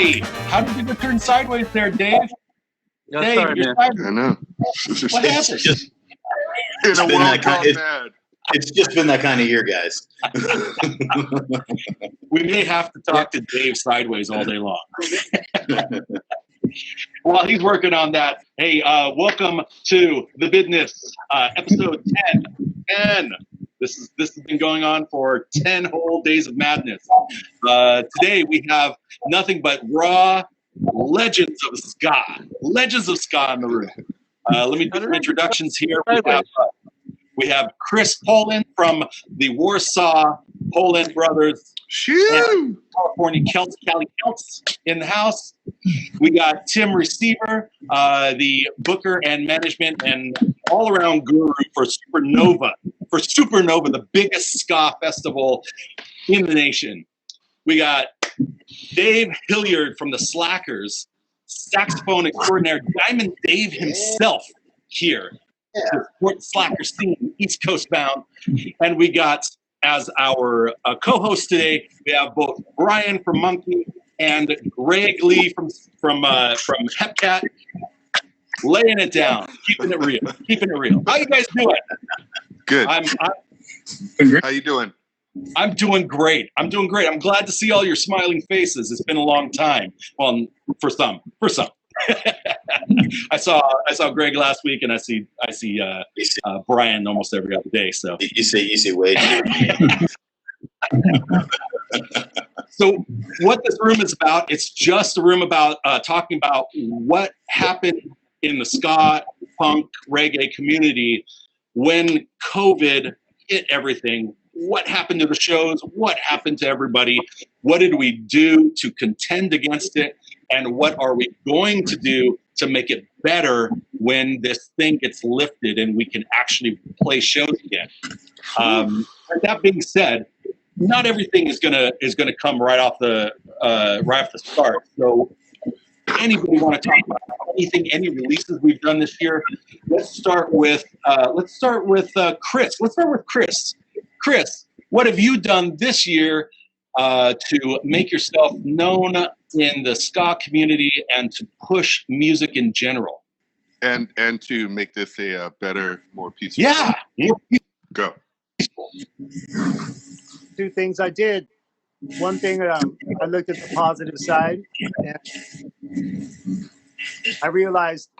Hey, how did you turn sideways there, Dave? Yeah, Dave, sorry, you're man. sideways. I know. What happened? In a world gone mad. It's just been that kind of year, guys. We may have to talk to Dave sideways all day long. While he's working on that, hey, welcome to the Bidness, episode 10. This has been going on for 10 whole days of madness. Today we have nothing but raw legends of ska in the room. Let me do some introductions here. We have Chris Poland from the Warsaw Poland Brothers. Shoo! California Celts, Cali Celts in the house. We got Tim Receveur, the booker and management and all-around guru for Supernova. The biggest ska festival in the nation. We got Dave Hillyard from the Slackers, saxophone extraordinaire, Diamond Dave himself here. To support the Slacker scene, East Coast bound. And we got, as our co-host today, we have both Brian from Monkey and Greg Lee from Hepcat, laying it down, keeping it real. How you guys doing? Good. How you doing? I'm doing great. I'm glad to see all your smiling faces. It's been a long time. Well, for some. I saw Greg last week, and I see Brian almost every other day. So you see Wade. So what this room is about? It's just a room about talking about what happened in the ska, punk, reggae community when COVID hit everything. What happened to the shows? What happened to everybody? What did we do to contend against it? And what are we going to do to make it better when this thing gets lifted and we can actually play shows again? That being said, not everything is gonna come right off the start. So, anybody want to talk about anything? Any releases we've done this year? Let's start with Chris. Chris, what have you done this year to make yourself known in the ska community and to push music in general? And to make this a better, more peaceful. Yeah. Go. Two things I did. One thing, I looked at the positive side, and I realized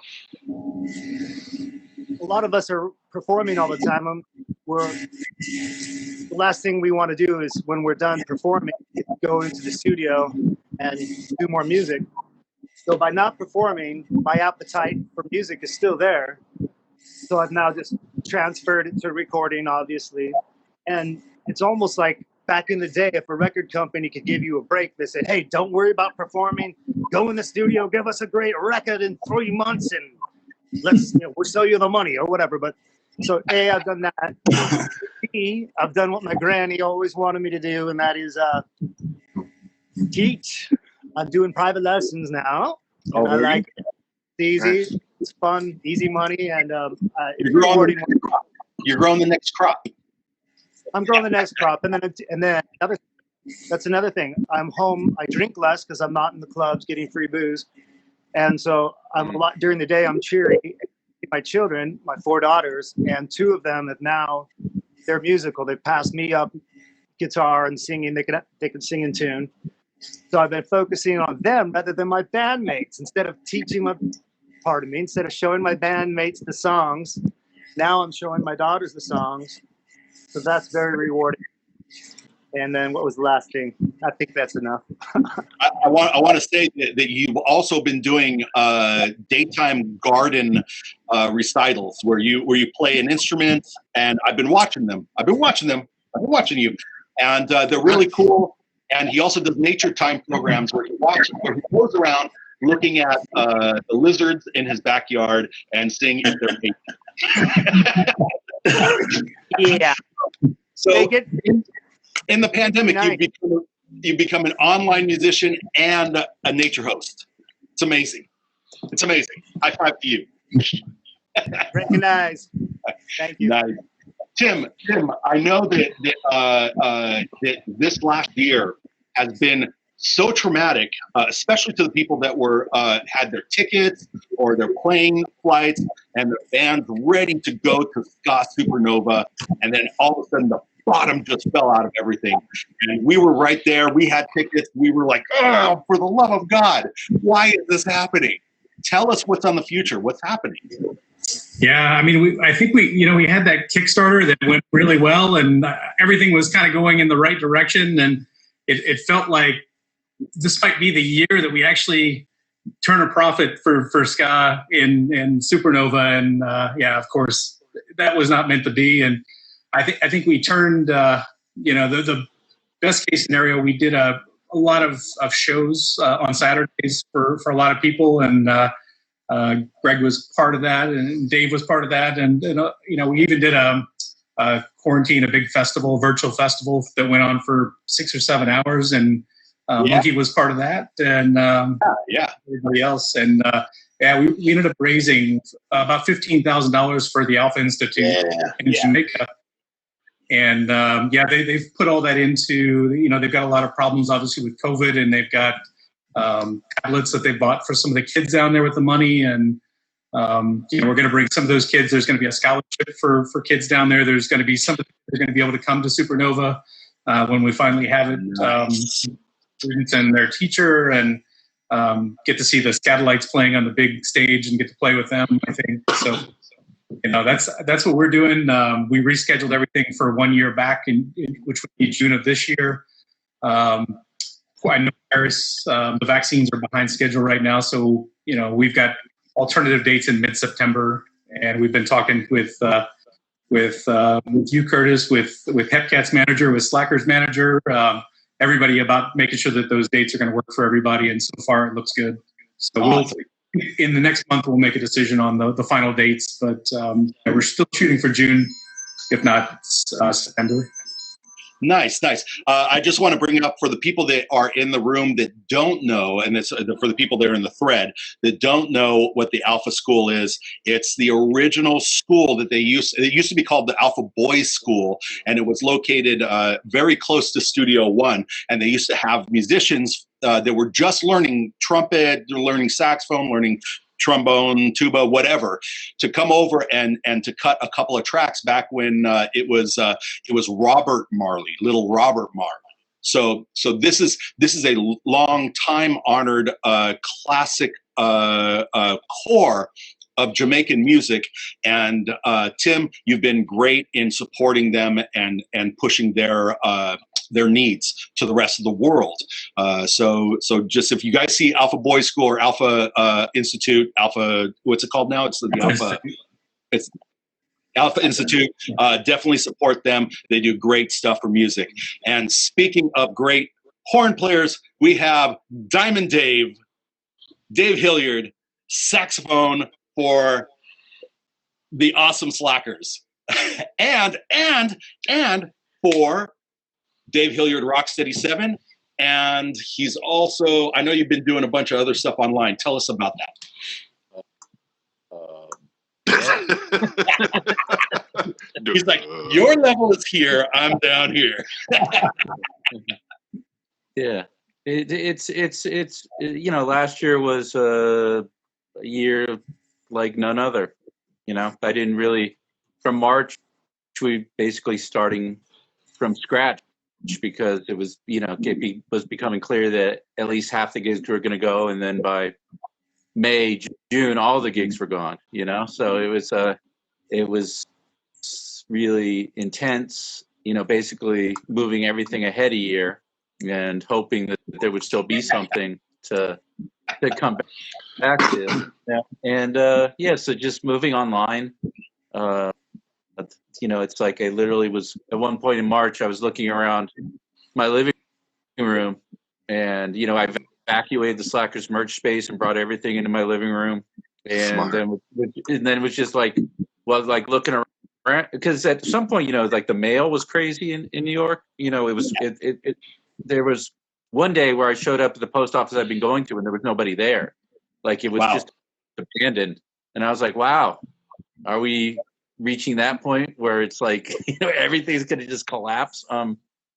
a lot of us are performing all the time. The last thing we want to do is, when we're done performing, go into the studio and do more music. So by not performing, my appetite for music is still there. So I've now just transferred it to recording, obviously. And it's almost like back in the day, if a record company could give you a break, they said, hey, don't worry about performing. Go in the studio, give us a great record in 3 months, and we'll sell you the money or whatever. But so A, I've done that. B, I've done what my granny always wanted me to do, and that is teach. I'm doing private lessons now. Oh, I like it. It's easy, it's fun, easy money, and it's rewarding. You're growing the next crop. I'm growing the next crop, and then that's another thing. I'm home. I drink less because I'm not in the clubs getting free booze, and so I'm a lot during the day. I'm cheering my children, my 4 daughters, and 2 of them have now. They're musical. They passed me up guitar and singing. They can sing in tune. So I've been focusing on them rather than my bandmates. Instead of instead of showing my bandmates the songs, now I'm showing my daughters the songs. So that's very rewarding. And then what was the last thing? I think that's enough. I want to say that you've also been doing daytime garden recitals where you play an instrument, and I've been watching them. I've been watching you, and they're really cool. And he also does nature time programs where he goes around looking at the lizards in his backyard and seeing if they're mating. Yeah. So in the pandemic, you become an online musician and a nature host. It's amazing. High five to you. Recognize. Thank you. Nice. Tim, I know that this last year has been so traumatic, especially to the people that were had their tickets or their plane flights and their bands ready to go to Ska Supernova, and then all of a sudden the bottom just fell out of everything. And we were right there. We had tickets. We were like, oh, for the love of God, why is this happening? Tell us what's on the future. What's happening? Yeah, I mean, I think we had that Kickstarter that went really well, and everything was kind of going in the right direction. And it felt like this might be the year that we actually turn a profit for Ska in Supernova. And yeah, of course, that was not meant to be. And I think we turned, the best case scenario, we did a lot of shows on Saturdays for a lot of people. And Greg was part of that, and Dave was part of that. And we even did a quarantine, a big festival, virtual festival that went on for 6 or 7 hours. And Monkey was part of that, and everybody else. And we ended up raising about $15,000 for the Alpha Institute in Jamaica. And they've put all that into, they've got a lot of problems obviously with COVID, and they've got tablets that they bought for some of the kids down there with the money. And we're going to bring some of those kids. There's going to be a scholarship for kids down there. There's going to be somebody who's going to be able to come to Supernova when we finally have it. Students and their teacher, and get to see the Scatolites playing on the big stage and get to play with them, I think. So, that's what we're doing. We rescheduled everything for 1 year back, which would be June of this year. I know Paris, the vaccines are behind schedule right now, so we've got alternative dates in mid-September, and we've been talking with you, Curtis, with Hepcat's manager, with Slacker's manager, everybody about making sure that those dates are going to work for everybody. And so far it looks good. So in the next month, we'll make a decision on the final dates, but we're still shooting for June, if not September. Nice. I just want to bring up for the people that are in the room that don't know, and it's for the people that are in the thread that don't know what the Alpha School is. It's the original school that it used to be called the Alpha Boys School, and it was located very close to Studio One. And they used to have musicians that were just learning trumpet, learning saxophone, learning trombone, tuba, whatever, to come over and to cut a couple of tracks back when it was Robert Marley, little Robert Marley. So this is a long time honored classic core of Jamaican music. And Tim, you've been great in supporting them and pushing their needs to the rest of the world. So just if you guys see Alpha Boys School or Alpha Institute, Alpha, what's it called now? It's the Alpha. It's Alpha Institute. Definitely support them. They do great stuff for music. And speaking of great horn players, we have Diamond Dave Hillyard, saxophone for the awesome Slackers, and for Dave Hillyard Rocksteady 7, and he's also, I know you've been doing a bunch of other stuff online. Tell us about that. He's like, your level is here, I'm down here. Yeah, it's last year was a year like none other. I didn't really, from March, we basically starting from scratch, because it was, it was becoming clear that at least half the gigs were going to go, and then by May, June, all the gigs were gone. So it was really intense. Basically moving everything ahead a year and hoping that there would still be something to come back to. Yeah. And so just moving online. It's like I literally was at one point in March, I was looking around my living room, and I evacuated the Slackers merch space and brought everything into my living room, and then it was just like looking around, because at some point like the mail was crazy in New York. There was one day where I showed up at the post office I'd been going to, and there was nobody there. Like it was just abandoned, and I was like, wow, are we reaching that point where it's like everything's going to just collapse?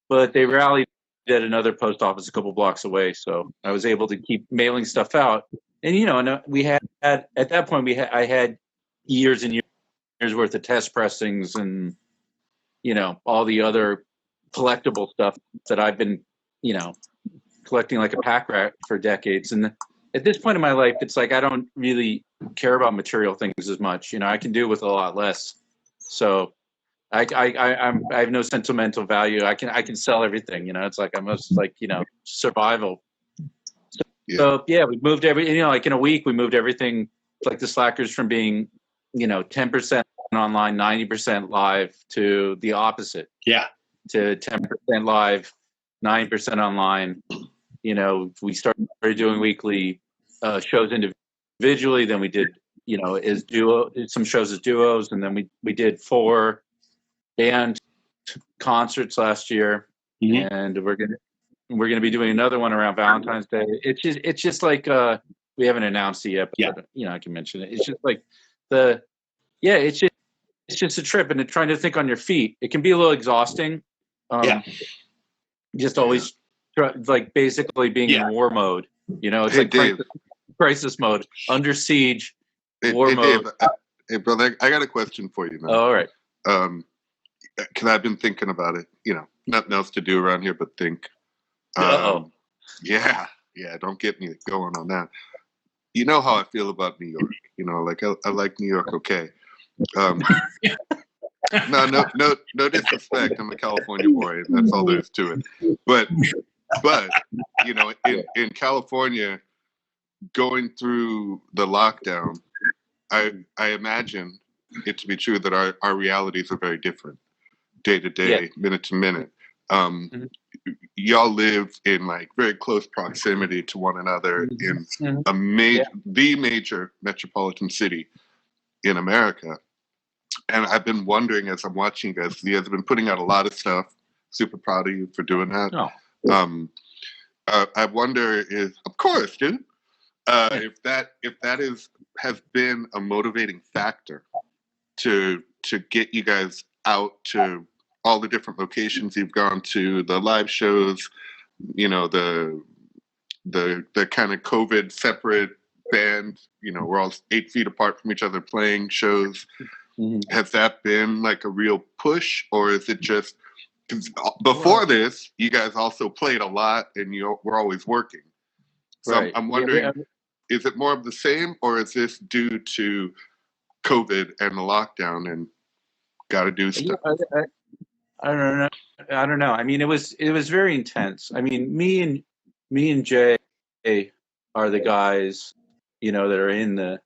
But they rallied at another post office a couple blocks away, so I was able to keep mailing stuff out. And and we had at that point I had years and years worth of test pressings and all the other collectible stuff that I've been collecting like a pack rat for decades. And at this point in my life, it's like I don't really care about material things as much. I can do with a lot less. So I have no sentimental value. I can sell everything. It's like I'm just like survival. So we moved like in a week we moved everything, like the Slackers, from being 10% online, 90% live, to the opposite. Yeah. To 10% live, 9% online. We started doing weekly shows individually. Then we did, some shows as duos, and then we did 4 band concerts last year, and we're gonna be doing another one around Valentine's Day. It's just like we haven't announced it yet, but I can mention it. It's just like it's just a trip, and trying to think on your feet. It can be a little exhausting. Just always like basically being in war mode. It's like crisis mode, under siege, war mode. Dave, hey, brother, I got a question for you, man. Oh, all right. Because I've been thinking about it. Nothing else to do around here but think. Yeah, don't get me going on that. You know how I feel about New York. Like I like New York, okay. No disrespect. I'm a California boy, and that's all there is to it. But in California, going through the lockdown, I imagine it to be true that our realities are very different, day to day, minute to minute. Y'all live in like very close proximity to one another in the major metropolitan city in America. And I've been wondering, as I'm watching you guys have been putting out a lot of stuff. Super proud of you for doing that. I wonder of course, dude, if that has been a motivating factor to get you guys out to all the different locations you've gone to, the live shows, the kind of COVID separate band, we're all 8 feet apart from each other playing shows. Has that been like a real push, or is it just because before this you guys also played a lot and we're always working? So right. I'm wondering, is it more of the same, or is this due to COVID and the lockdown and got to do stuff? I don't know. I mean, it was very intense. I mean, me and Jay are the guys, that are in the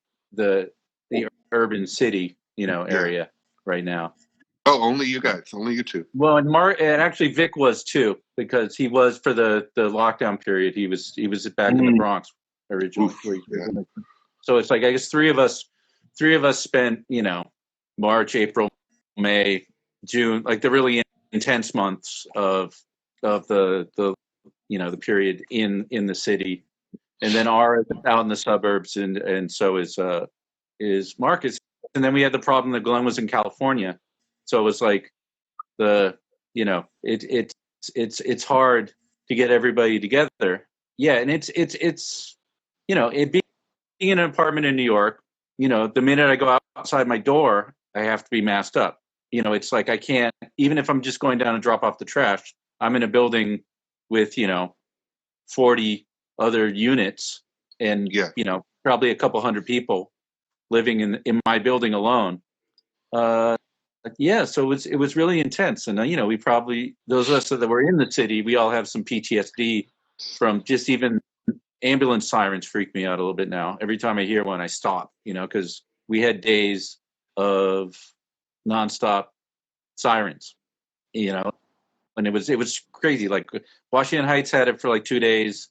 urban city, area right now. Oh, only you guys, only you two. Well, and actually Vic was too, because he was for the lockdown period. He was back in the Bronx originally. So it's like, I guess three of us spent, March, April, May, June, like the really intense months of the period in the city, and then R is out in the suburbs, and so is Marcus. And then we had the problem that Glenn was in California, so it was like it's hard to get everybody together. Yeah, and it's being in an apartment in New York. The minute I go outside my door, I have to be masked up. It's like I can't, even if I'm just going down and drop off the trash, I'm in a building with 40 other units and probably a couple hundred people living in my building alone. So it was really intense. And we probably, those of us that were in the city, we all have some PTSD from just even ambulance sirens. Freak me out a little bit now. Every time I hear one, I stop, because we had days of nonstop sirens, and it was crazy. Like Washington Heights had it for like 2 days,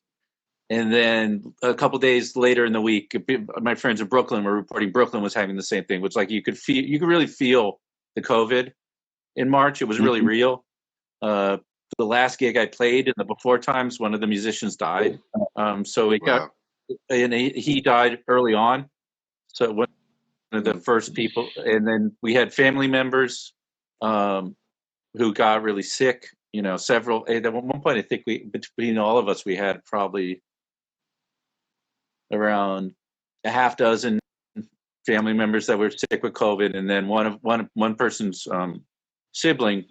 and then a couple days later in the week, my friends in Brooklyn were reporting Brooklyn was having the same thing, which like you could really feel the COVID in March. It was really real. The last gig I played in the before times, one of the musicians died. So it got, and he died early on. So one of the first people, and then we had family members who got really sick, you know, several. At one point, I think between all of us, we had probably around a half dozen family members that were sick with COVID, and then one person's sibling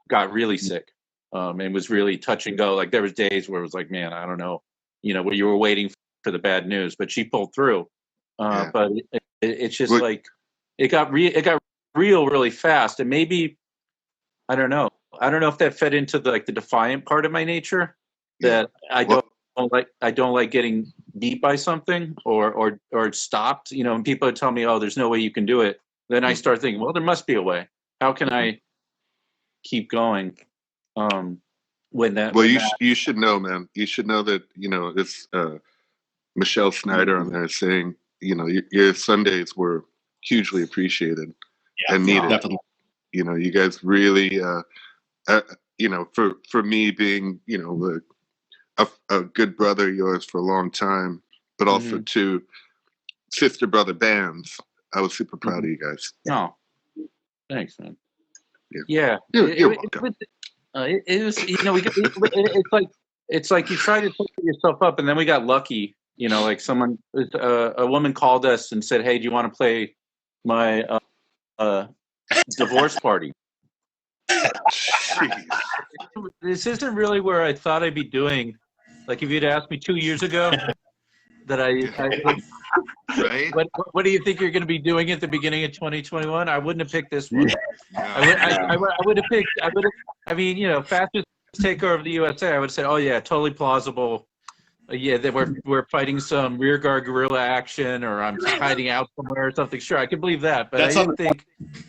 got really sick, and was really touch and go. Like there was days where it was like, man, I don't know, you know, where you were waiting for the bad news, but she pulled through. But it's just like it got real really fast, and maybe I don't know if that fed into the defiant part of my nature, that I don't like getting beat by something or stopped, you know, and people tell me, oh, there's no way you can do it. Then I start thinking, well, there must be a way. How can I keep going? You should know, man. You should know that, you know, it's Michelle Snyder on there saying, you know, your Sundays were hugely appreciated and needed. Definitely. You know, you guys really, you know, for me being, you know, a good brother of yours for a long time, but also two sister brother bands, I was super proud of you guys. Oh, thanks, man. Yeah. You're welcome. It was, you know, it's like you try to pick yourself up, and then we got lucky. You know, like a woman called us and said, "Hey, do you want to play my divorce party?" This isn't really where I thought I'd be doing. Like if you'd asked me 2 years ago that right? What do you think you're going to be doing at the beginning of 2021? I wouldn't have picked this one. I would have picked. I mean, you know, fastest takeover of the USA. I would have said, oh yeah, totally plausible. Yeah, that we're fighting some rear guard guerrilla action, or I'm hiding out somewhere or something. Sure, I can believe that, but I didn't think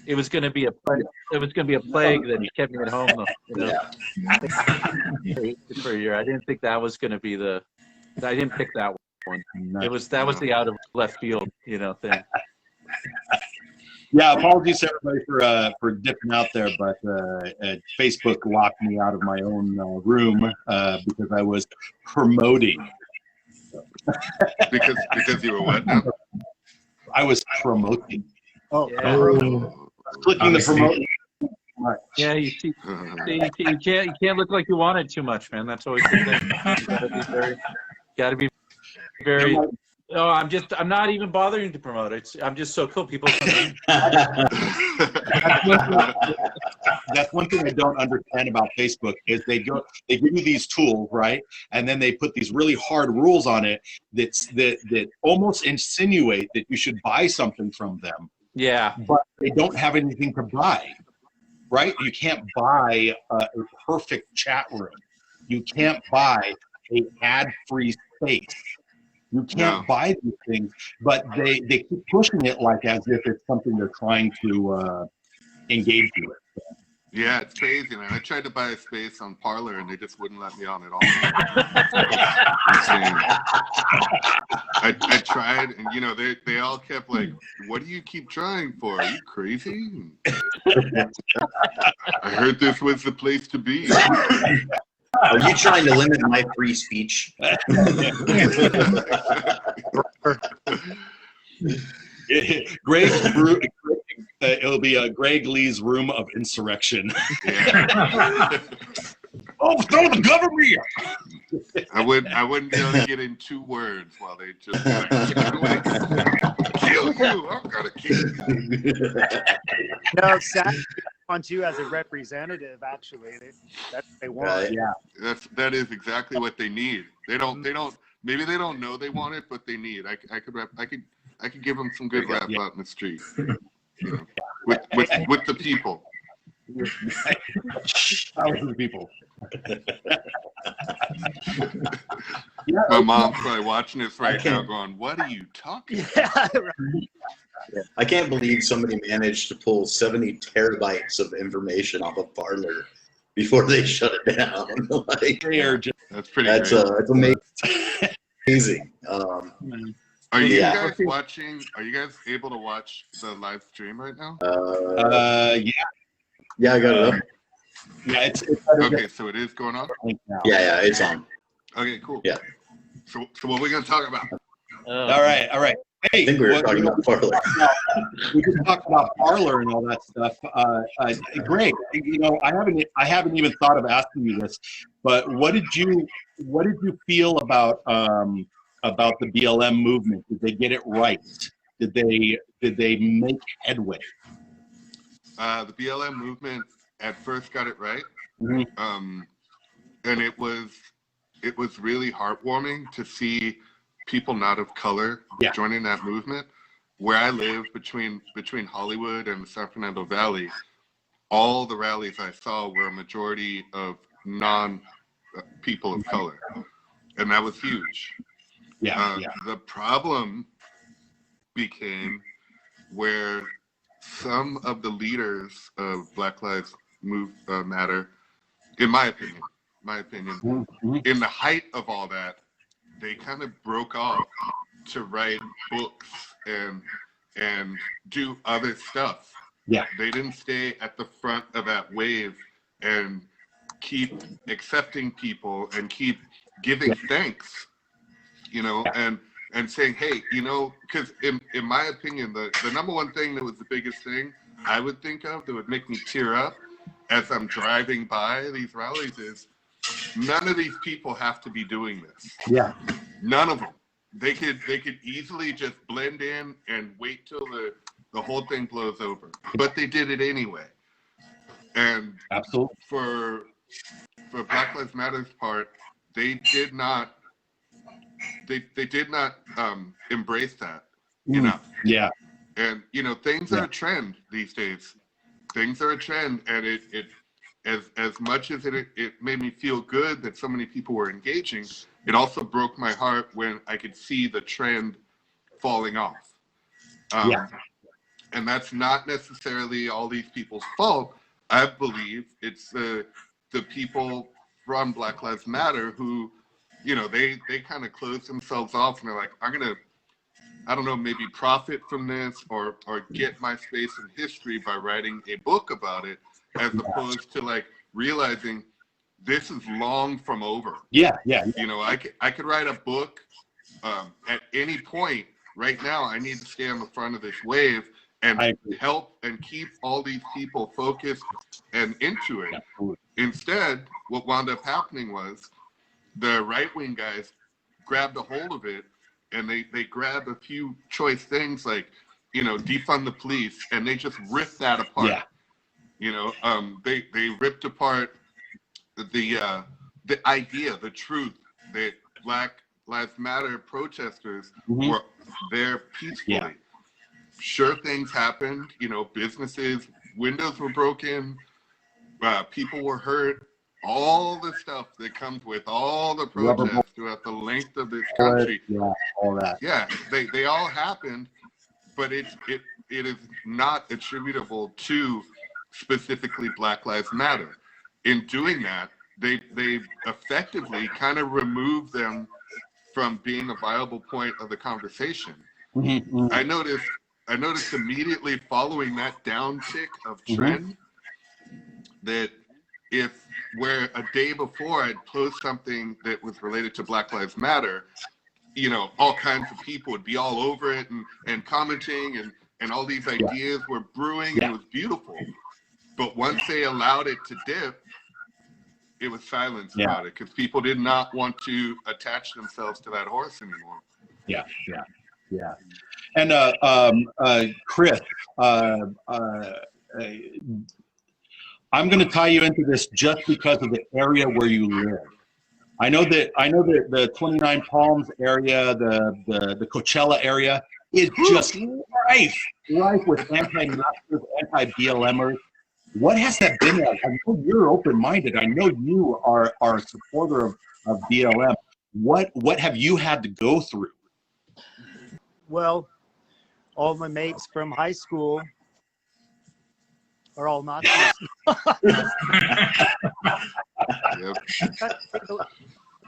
it was going to be a plague. It was going to be a plague that kept me at home. You know, for a year. I didn't think that was going to be I didn't pick that one. That was the out of left field, you know, thing. Yeah, apologies to everybody for dipping out there, but Facebook locked me out of my own room because I was promoting. because you were what now? I was promoting. Oh, Yeah. Clicking the promote. Yeah, you see, you can't look like you want it too much, man. That's always the thing. Gotta be very. Oh, I'm not even bothering to promote it. I'm just so cool. People come in. That's one thing I don't understand about Facebook is they give you these tools, right? And then they put these really hard rules on it that almost insinuate that you should buy something from them. Yeah. But they don't have anything to buy, right? You can't buy a perfect chat room. You can't buy an ad-free space. You can't buy these things, but they keep pushing it like as if it's something they're trying to engage you with. Yeah, it's crazy, man. I tried to buy a space on Parler, and they just wouldn't let me on at all. I tried, and you know, they all kept like, "What do you keep trying for? Are you crazy?" I heard this was the place to be. Are you trying to limit my free speech? It'll be Greg Lee's room of insurrection. Oh, throw the government! I wouldn't be able to get in 2 words while they just like, kill you. I'm gonna kill you. no, Zach wants you as a representative. Actually, that's what they want. Yeah, that is exactly what they need. They don't. Maybe they don't know they want it, but they need. I could give them some good rap out in the street. You know, with the people. Thousands of people. My mom's probably watching this right now going, what are you talking about? I can't believe somebody managed to pull 70 terabytes of information off of Parler before they shut it down. That's pretty that's great. That's amazing. Are you guys watching? Are you guys able to watch the live stream right now? Yeah, I got it up. Yeah, it's okay. So it is going on. Yeah, it's on. Okay, cool. Yeah. So what are we gonna talk about? All right. Hey, I think we were well, talking about Parler. we could talk about Parler and all that stuff. Greg, I haven't even thought of asking you this, but what did you feel about the BLM movement? Did they get it right? Did they make headway? The BLM movement at first got it right, Mhm. and it was really heartwarming to see people not of color joining that movement. Where I live, between Hollywood and the San Fernando Valley, all the rallies I saw were a majority of people of color, and that was huge. The problem became where some of the leaders of Black Lives Matter, in my opinion, in the height of all that, they kind of broke off to write books and do other stuff. Yeah. They didn't stay at the front of that wave and keep accepting people and keep giving thanks, and saying, hey, because in my opinion, the number one thing that was the biggest thing I would think of that would make me tear up as I'm driving by these rallies is none of these people have to be doing this. Yeah. None of them. They could easily just blend in and wait till the whole thing blows over. But they did it anyway. And Absolutely. For Black Lives Matter's part, they did not embrace that enough. Yeah. And things are a trend these days. Things are a trend, and it as much as it made me feel good that so many people were engaging, it also broke my heart when I could see the trend falling off. And that's not necessarily all these people's fault. I believe it's the people from Black Lives Matter who, they kind of close themselves off and they're like, I'm gonna, I don't know, maybe profit from this or get my space in history by writing a book about it, as opposed to like realizing this is long from over. Yeah. I could write a book at any point. Right now, I need to stay on the front of this wave and help and keep all these people focused and into it. Absolutely. Instead, what wound up happening was the right-wing guys grabbed a hold of it, and they grabbed a few choice things like, defund the police, and they just ripped that apart. They ripped apart the idea, the truth that Black Lives Matter protesters were there peacefully. Sure, things happened. Businesses, windows were broken, people were hurt. All the stuff that comes with all the protests throughout the length of this country. All that. Yeah, they all happened, but it is not attributable to specifically Black Lives Matter. In doing that, they effectively kind of removed them from being a viable point of the conversation. I noticed immediately following that downtick of trend that where a day before I'd post something that was related to Black Lives Matter, all kinds of people would be all over it and commenting and all these ideas were brewing. And it was beautiful. But once they allowed it to dip, it was silence about it because people did not want to attach themselves to that horse anymore. Yeah. And Chris, I'm going to tie you into this just because of the area where you live. I know that the 29 Palms area, the Coachella area is just rife with anti-Nazis, anti-BLMers. What has that been like? I know you're open-minded. I know you are a supporter of BLM. What have you had to go through? Well, all my mates from high school are all Nazis. The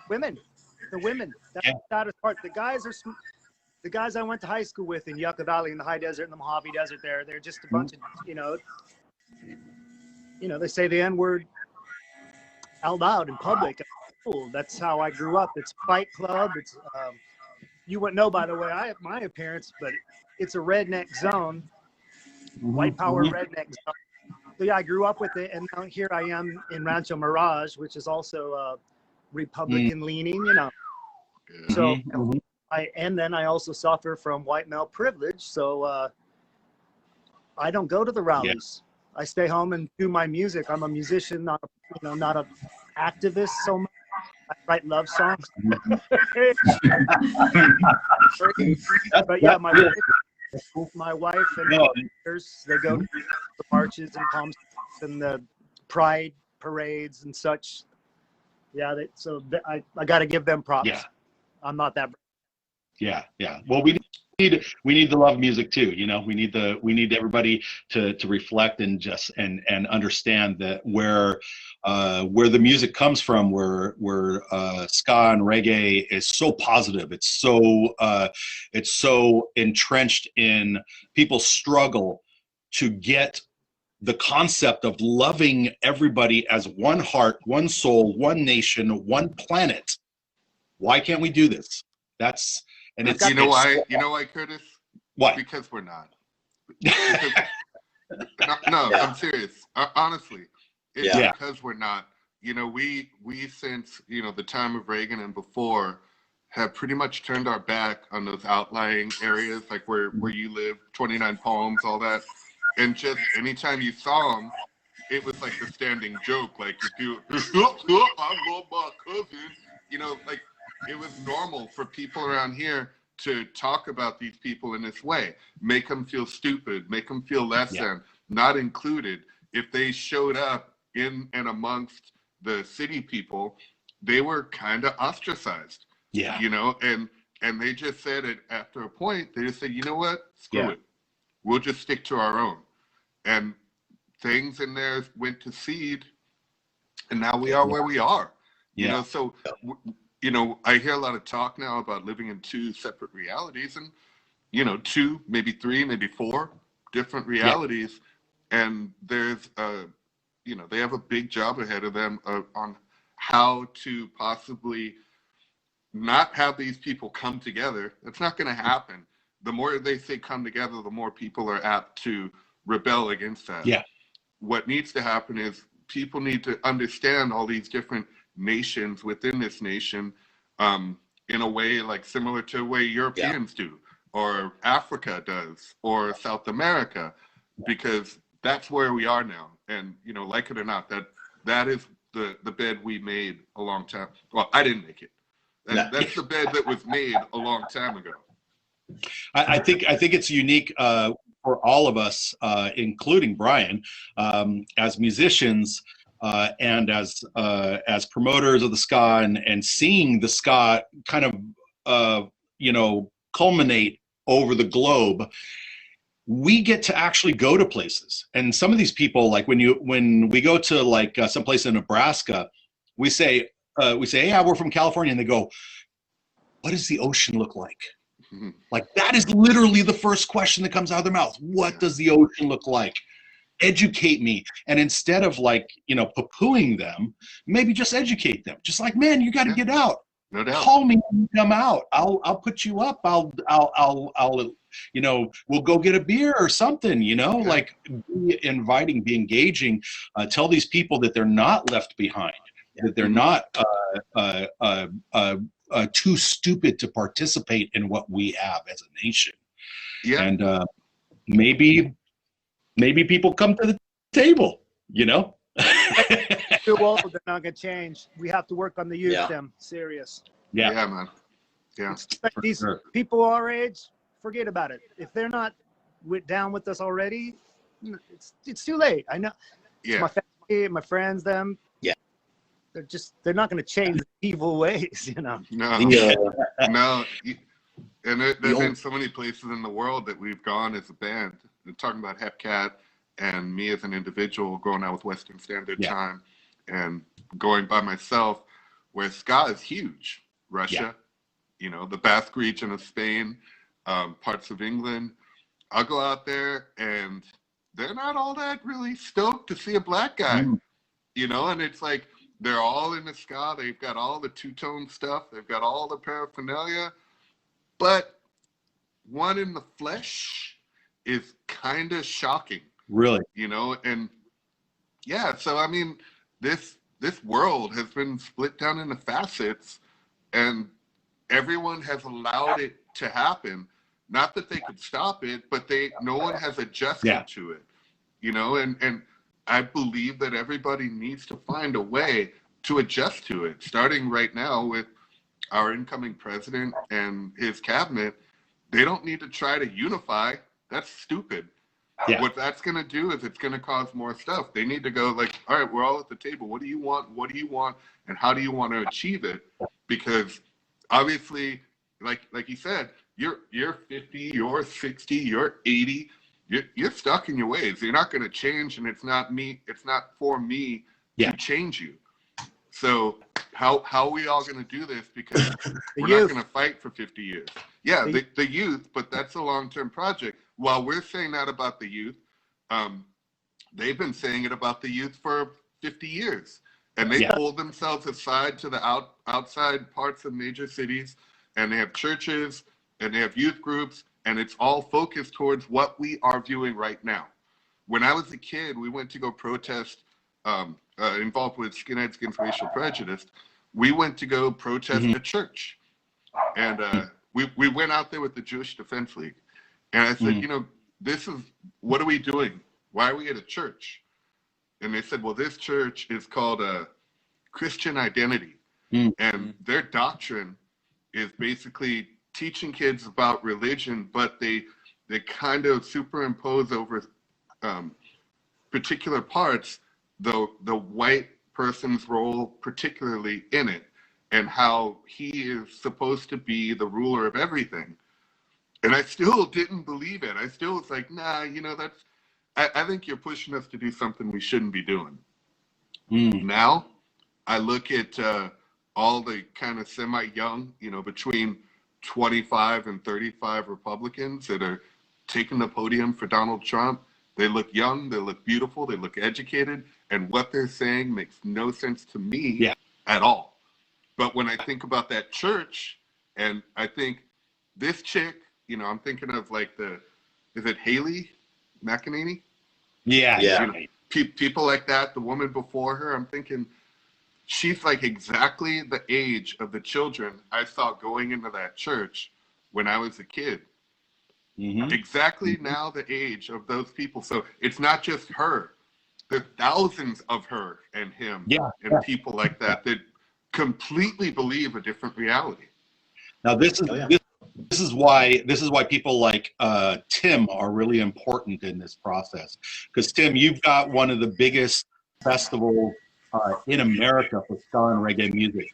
women. That's the saddest part. The guys I went to high school with in Yucca Valley in the high desert, in the Mojave Desert they're just a bunch of, they say the N-word out loud in public. That's how I grew up. It's Fight Club. It's you wouldn't know, by the way, I have my appearance, but it's a redneck zone, white power redneck zone. So yeah, I grew up with it, and now here I am in Rancho Mirage, which is also Republican leaning, you know. So then I also suffer from white male privilege, so I don't go to the rallies. I stay home and do my music. I'm a musician, not a activist so much. I write love songs. But yeah, my wife and others, they go to the marches and Palm and the pride parades and such. Yeah, I got to give them props. Yeah. I'm not that. Yeah. Well, we need to love music too. You know, we need everybody to reflect and just and understand that where the music comes from, where ska and reggae is so positive. It's so entrenched in people's struggle to get the concept of loving everybody as one heart, one soul, one nation, one planet. Why can't we do this? And it's you know why, Curtis? What? Because we're not. No, I'm serious. Honestly, it's because we're not. You know, we since the time of Reagan and before have pretty much turned our back on those outlying areas, like where you live, 29 Palms, all that. And just anytime you saw them, it was like the standing joke. Like if you, I love my cousin. Like it was normal for people around here to talk about these people in this way, make them feel stupid, make them feel less than, not included. If they showed up in and amongst the city people, they were kind of ostracized. Yeah. And they just said it after a point, they just said, you know what? Screw it. We'll just stick to our own. And things in there went to seed, and now we are where we are. So I hear a lot of talk now about living in two separate realities, and two, maybe three, maybe four different realities. And there's they have a big job ahead of them on how to possibly not have these people come together. It's not going to happen. The more they say come together, the more people are apt to rebel against that. Yeah. What needs to happen is people need to understand all these different nations within this nation in a way like similar to the way Europeans do, or Africa does, or South America, because that's where we are now. And, like it or not, that is the bed we made a long time. Well, I didn't make it. That's the bed that was made a long time ago. I think it's unique for all of us, including Brian, as musicians and as promoters of the ska, and seeing the ska kind of culminate over the globe. We get to actually go to places, and some of these people, like when we go to like someplace in Nebraska, we say, yeah, we're from California, and they go, what does the ocean look like? Like that is literally the first question that comes out of their mouth. What does the ocean look like? Educate me. And instead of like, poo-pooing them, maybe just educate them. Just like, man, you got to get out. No doubt. Call me when you come out. I'll put you up. I'll we'll go get a beer or something, like be inviting, be engaging, tell these people that they're not left behind, that they're not too stupid to participate in what we have as a nation. Yeah. And maybe people come to the table, Too old, they're not gonna change. We have to work on the youth. Them serious. Yeah, man. Yeah. These people our age, forget about it. If they're not down with us already, it's too late. I know. Yeah. My family, my friends, them. Yeah. They're not gonna change the evil ways, No. No. And there's been so many places in the world that we've gone as a band. We're talking about Hepcat and me as an individual growing out with Western Standard Time, and going by myself, where ska is huge. Russia, the Basque region of Spain, parts of England. I'll go out there and they're not all that really stoked to see a black guy, and it's like they're all in the ska. They've got all the two-tone stuff. They've got all the paraphernalia. but one in the flesh is kind of shocking. Really? You know, and yeah, so I mean, this world has been split down into facets, and everyone has allowed it to happen. Not that they could stop it, but no one has adjusted to it. You know, and I believe that everybody needs to find a way to adjust to it, starting right now with our incoming president and his cabinet. They don't need to try to unify. That's stupid. Yeah. What that's going to do is it's going to cause more stuff. They need to go like, all right, we're all at the table. What do you want? What do you want? And how do you want to achieve it? Because obviously, like you said, you're 50, you're 60, you're 80. You're stuck in your ways. You're not going to change, and it's not for me to change you. So how are we all going to do this? Because we're not going to fight for 50 years. Yeah, the youth, but that's a long-term project. While we're saying that about the youth, they've been saying it about the youth for 50 years. And they pulled themselves aside to the outside parts of major cities, and they have churches, and they have youth groups, and it's all focused towards what we are viewing right now. When I was a kid, we went to go protest, involved with Skinheads Against Racial Prejudice. We went to go protest a church. And we went out there with the Jewish Defense League. And I said, you know, what are we doing? Why are we at a church? And they said, well, this church is called Christian Identity. And their doctrine is basically teaching kids about religion, but they kind of superimpose over particular parts the white person's role, particularly in it, and how he is supposed to be the ruler of everything. And I still didn't believe it. I still was like, nah, you know, I think you're pushing us to do something we shouldn't be doing. Now I look at all the kind of semi-young, you know, between 25 and 35 Republicans that are taking the podium for Donald Trump. They look young, they look beautiful, they look educated, and what they're saying makes no sense to me at all. But when I think about that church, and I think this chick, you know, I'm thinking of like is it Haley McEnany? Yeah. You know, people like that, the woman before her, I'm thinking, she's like exactly the age of the children I saw going into that church when I was a kid. Exactly now the age of those people. So it's not just her. There's thousands of her and him and people like that completely believe a different reality. Now this is why people like Tim are really important in this process. Because Tim, you've got one of the biggest festivals in America for ska and reggae music,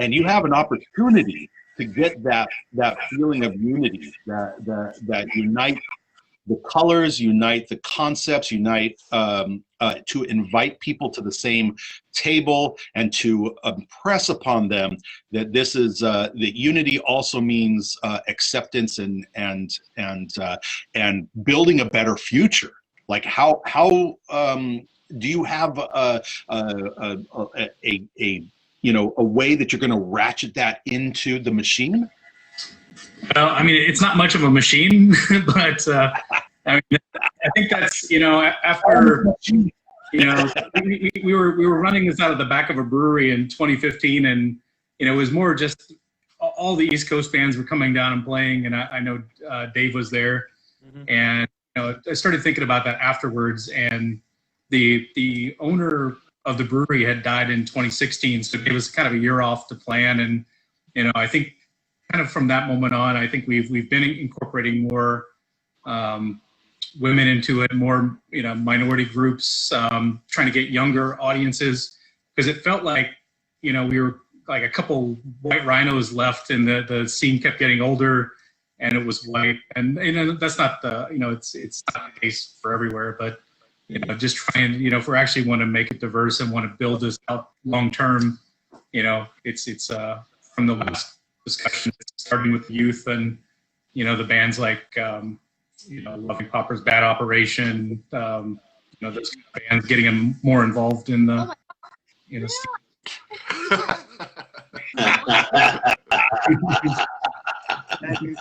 and you have an opportunity to get that feeling of unity that unite the colors, unite the concepts, unite to invite people to the same table and to impress upon them that this is that unity also means acceptance and building a better future. Like how do you have a way that you're going to ratchet that into the machine? Well, I mean, it's not much of a machine, but I mean, I think that's, you know, after, you know, we were running this out of the back of a brewery in 2015, and, you know, it was more just all the East Coast bands were coming down and playing, and I know Dave was there, and, you know, I started thinking about that afterwards, and the owner of the brewery had died in 2016, so it gave us kind of a year off to plan, and, you know, I think kind of from that moment on, I think we've been incorporating more women into it, more, you know, minority groups, trying to get younger audiences, because it felt like, you know, we were like a couple white rhinos left, and the scene kept getting older, and it was white, and you know, that's not the, you know, it's not the case for everywhere, but, you know, just trying, you know, if we actually want to make it diverse and want to build this out long term, you know, it's from the last discussion, starting with youth and, you know, the bands like, you know, Loving Pauper's Bad Operation, you know, those kind of bands, getting them more involved in the, you know, And you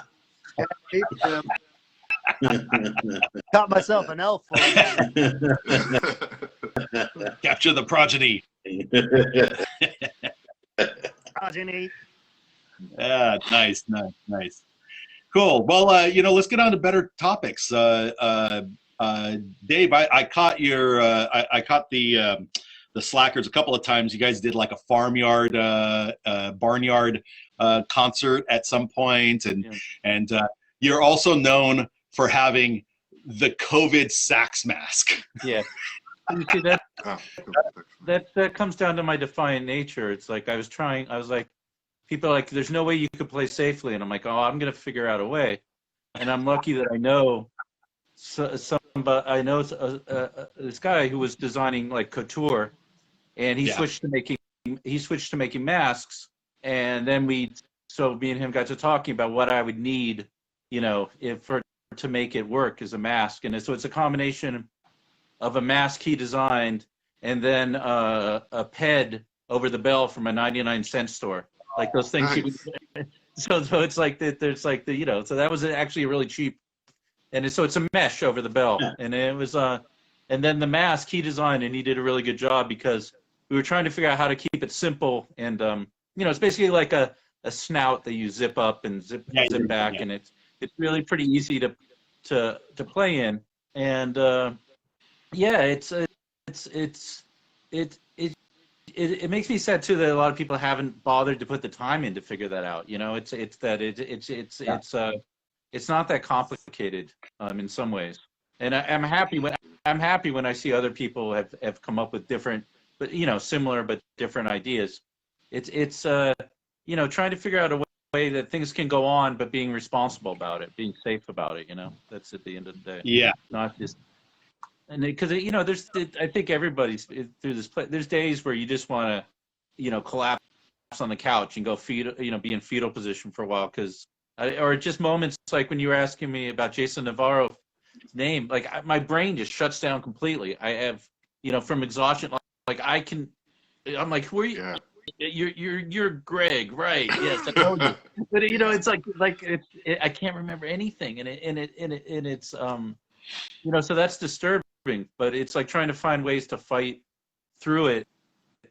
got myself an elf for you. Capture the progeny. Progeny. Yeah, nice. Cool. Well, let's get on to better topics. Dave, I caught your, I caught the Slackers a couple of times. You guys did like a farmyard, barnyard concert at some point, and you're also known for having the COVID sax mask. Yeah. You see, that comes down to my defiant nature. It's like I was like, people are like, there's no way you could play safely. And I'm like, oh, I'm going to figure out a way. And I'm lucky that I know this guy who was designing like couture, and he switched to making masks. And then me and him got to talking about what I would need, to make it work as a mask. And so it's a combination of a mask he designed and then a ped over the bell from a 99-cent store. Like those things. Nice. So it's like there's like so that was actually really cheap. And so it's a mesh over the bell. And it was and then the mask he designed, and he did a really good job because we were trying to figure out how to keep it simple. And it's basically like a snout that you zip up and zip back, and it's really pretty easy to play in. And it makes me sad too that a lot of people haven't bothered to put the time in to figure that out. It's not that complicated in some ways. And I'm happy when I see other people have come up with different, but similar but different ideas. It's trying to figure out a way that things can go on, but being responsible about it, being safe about it. That's at the end of the day. Yeah. Not just. And because I think everybody's through this. There's days where you just want to, collapse on the couch and go be in fetal position for a while, or just moments like when you were asking me about Jason Navarro's name, like my brain just shuts down completely. I have, from exhaustion, like I'm like, who are you? Yeah. You're Greg, right? Yes, I told you. But it's I can't remember anything, and it's so that's disturbing. But it's like trying to find ways to fight through it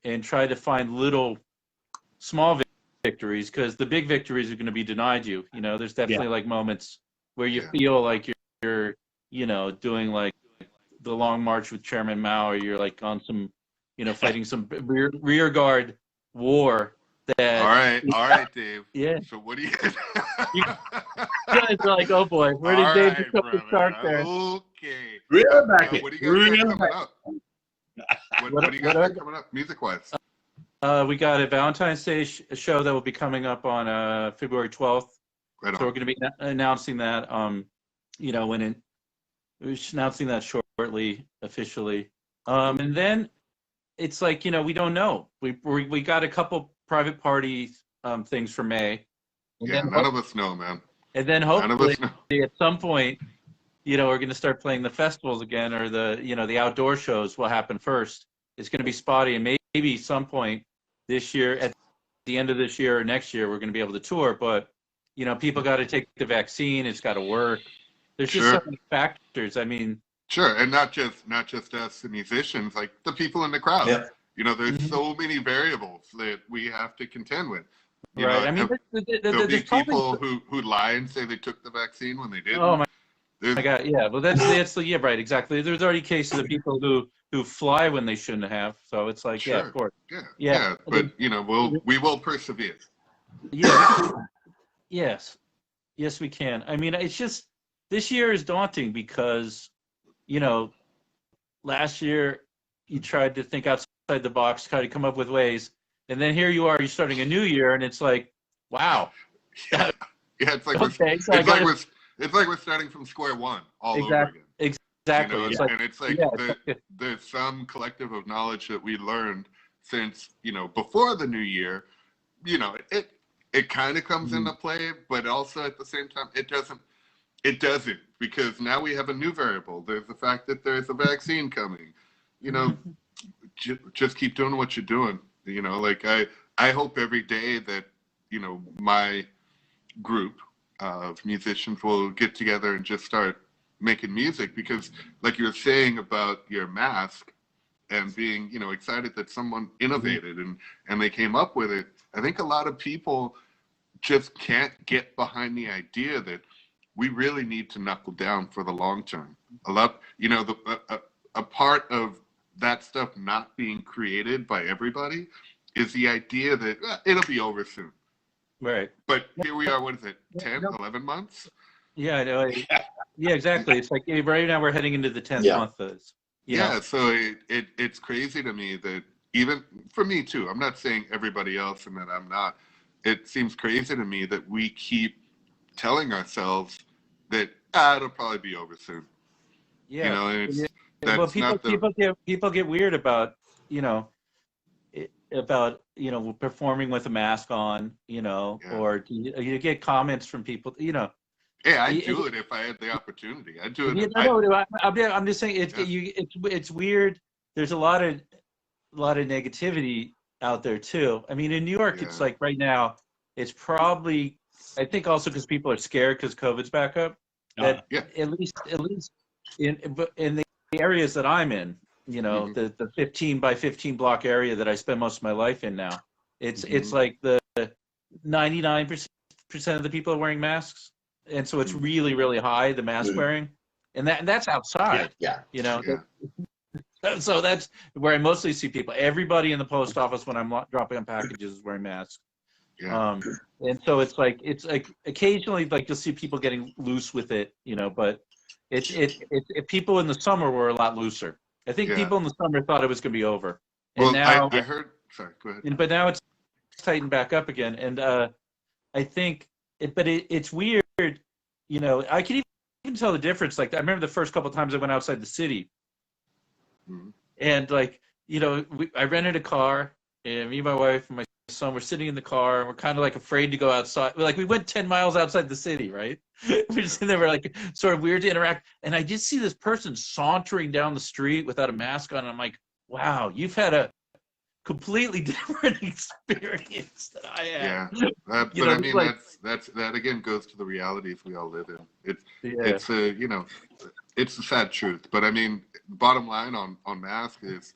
and try to find little small victories, because the big victories are going to be denied you. There's definitely like moments where you feel like you're doing like the Long March with Chairman Mao, or you're like on some fighting some rear guard war that. All right, Dave. Yeah. So what do you? You guys are like, oh boy, where did Dave pick up the start there? Okay. Real back What do you guys got coming up? What do you guys got coming up, music-wise? We got a Valentine's Day show that will be coming up on February 12th. Right on. So we're going to be announcing that. We're announcing that shortly, officially. And then it's like we don't know. We got a couple private party things for May. Yeah, none of us know, man. And then hopefully at some point, we're going to start playing the festivals again, or the outdoor shows will happen first. It's going to be spotty, and maybe some point this year, at the end of this year or next year, we're going to be able to tour. But people got to take the vaccine. It's got to work. There's just so many factors. I mean, sure, and not just us, the musicians, like the people in the crowd. Yeah. There's so many variables that we have to contend with. Right. I mean, there'll be people who lie and say they took the vaccine when they didn't. Oh my God! Yeah, well, that's right, exactly. There's already cases of people who fly when they shouldn't have. So it's like, sure. Yeah, of course. Yeah. But we will persevere. Yeah. Yes, we can. I mean, it's just this year is daunting because, last year you tried to think outside the box, try to come up with ways, and then here you are, you're starting a new year, and it's like, wow. Yeah, it's like it's like we're starting from square one all over again. Exactly. And it's like there's some collective of knowledge that we learned since before the new year. It kind of comes into play, but also at the same time it doesn't, because now we have a new variable. There's the fact that there's a vaccine coming. Just keep doing what you're doing. Like I hope every day that my group of musicians will get together and just start making music, because like you were saying about your mask and being, you know, excited that someone innovated and they came up with it. I think a lot of people just can't get behind the idea that we really need to knuckle down for the long term. A lot, you know, a part of that stuff not being created by everybody is the idea that it'll be over soon. Right. But here we are, what is it, 10, 11 months? Yeah, I know. Yeah, exactly. It's like right now we're heading into the 10th month of this. Yeah, so it's crazy to me that, even for me too, I'm not saying everybody else and that I'm not, it seems crazy to me that we keep telling ourselves that it'll probably be over soon. Yeah. You know, and it's, well, that's people get weird about, you know, performing with a mask on, you know, or you get comments from people, you know. Yeah, I'd do it if I had the opportunity. I'd do it. I'm just saying it's weird. There's a lot of negativity out there too. I mean, in New York, it's like right now, it's probably, I think also because people are scared because COVID's back up. That at least in the areas that I'm in, you know, the 15 by 15 block area that I spend most of my life in now, it's like the 99% of the people are wearing masks. And so it's really, really high, the mask wearing, and that's outside. You know, so that's where I mostly see people. Everybody in the post office when I'm dropping on packages is wearing masks. And so it's like occasionally like you'll see people getting loose with it, you know, but it's people in the summer were a lot looser. I think people in the summer thought it was going to be over, and well, now I heard. Sorry, go ahead. But now it's tightened back up again, and I think it's weird. You know, I can even tell the difference. Like I remember the first couple of times I went outside the city, and like, you know, I rented a car, and me and my wife and my son were sitting in the car, and we're kind of like afraid to go outside. Like we went 10 miles outside the city, right? We're just in there, we're like sort of weird to interact. And I just see this person sauntering down the street without a mask on. And I'm like, wow, you've had a completely different experience than I have. But I mean, like, that again goes to the realities we all live in. It's a, you know, it's the sad truth. But I mean, bottom line on mask is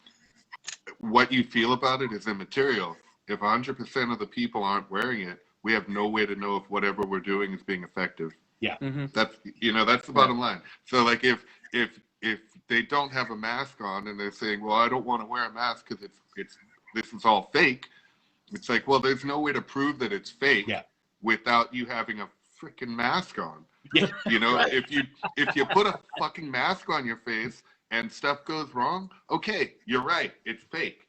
what you feel about it is immaterial. If 100% of the people aren't wearing it, we have no way to know if whatever we're doing is being effective. That's, you know, that's the bottom line. So like if they don't have a mask on and they're saying, well, I don't want to wear a mask because this is all fake. It's like, well, there's no way to prove that it's fake without you having a freaking mask on. You know, if you put a fucking mask on your face and stuff goes wrong, okay, you're right, it's fake.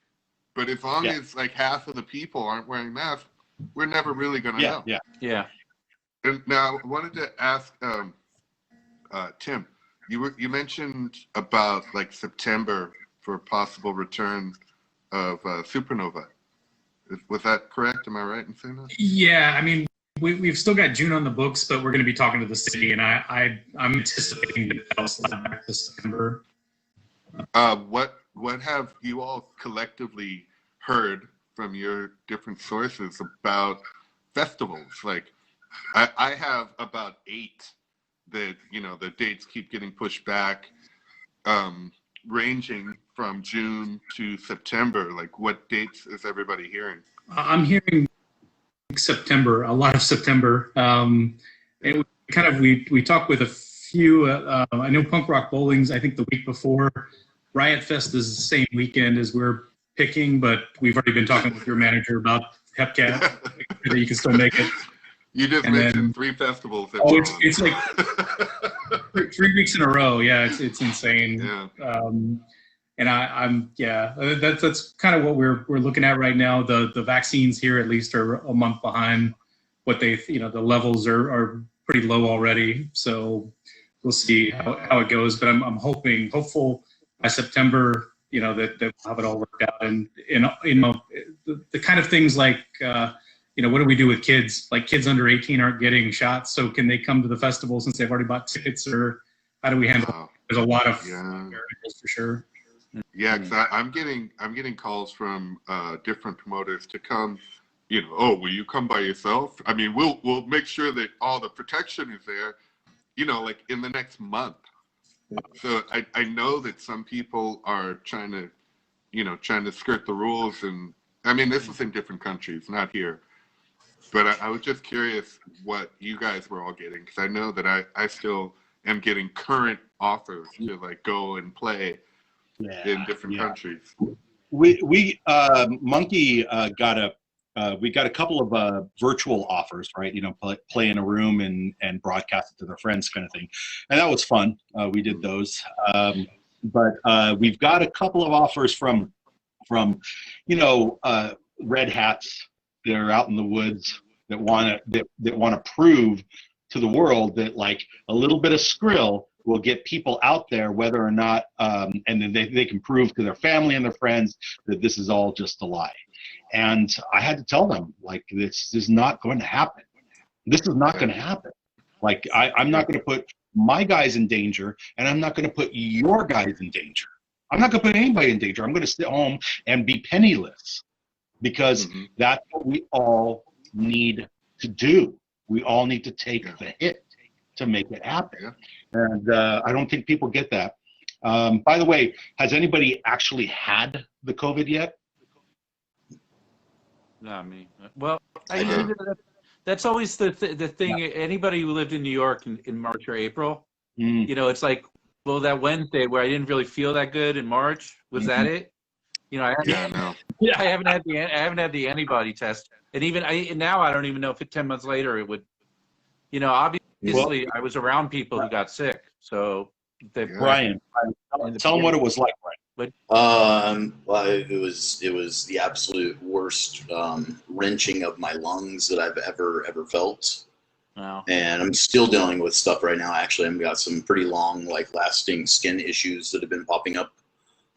But as long as like half of the people aren't wearing masks, we're never really going to know. And now I wanted to ask Tim, you mentioned about like September for possible return of Supernova. Was that correct? Am I right in saying that? Yeah, I mean, we've still got June on the books, but we're going to be talking to the city, and I'm anticipating that that'll slide back to September. What have you all collectively heard from your different sources about festivals? Like, I have about 8 that, you know, the dates keep getting pushed back, ranging from June to September. Like, what dates is everybody hearing? I'm hearing September, a lot of September. And we talked with a few. I know Punk Rock Bowling's, I think, the week before. Riot Fest is the same weekend as we're picking, but we've already been talking with your manager about Hepcat, that you can still make it. You just mentioned 3 festivals. It's like 3 weeks in a row. Yeah, it's insane. And that's kind of what we're looking at right now. The vaccines here at least are a month behind what they, you know, the levels are pretty low already. So we'll see how it goes. But I'm hopeful by September, you know, that we'll have it all worked out. And you know, the kind of things like, you know, what do we do with kids? Like kids under 18 aren't getting shots, so can they come to the festival since they've already bought tickets, or how do we handle it? There's a lot of variables for sure. Yeah, because I'm getting calls from different promoters to come you know, oh, will you come by yourself? I mean, we'll make sure that all the protection is there, you know, like in the next month. So I know that some people are trying to skirt the rules. And I mean, this is in different countries, not here. But I was just curious what you guys were all getting, because I know that I still am getting current offers to like go and play in different countries. We Monkey we got a couple of virtual offers, right? You know, play in a room and broadcast it to their friends, kind of thing, and that was fun. We did those, but we've got a couple of offers from you know, red hats that are out in the woods that want to prove to the world that like a little bit of skrill will get people out there, whether or not, and then they can prove to their family and their friends that this is all just a lie. And I had to tell them, like, this is not going to happen. This is not going to happen. Like, I'm not going to put my guys in danger, and I'm not going to put your guys in danger. I'm not going to put anybody in danger. I'm going to sit home and be penniless, because that's what we all need to do. We all need to take the hit to make it happen. And I don't think people get that. By the way, has anybody actually had the COVID yet? Not me. Well, that's always the thing. Anybody who lived in New York in March or April, you know, it's like, well, that Wednesday where I didn't really feel that good in March, was that it? You know, I haven't had the antibody test, and even now I don't even know if 10 months later it would. You know, obviously I was around people who got sick, so Brian, tell them what it was like, Brian. Well, it was the absolute worst wrenching of my lungs that I've ever felt. Wow. And I'm still dealing with stuff right now. Actually, I've got some pretty long, like, lasting skin issues that have been popping up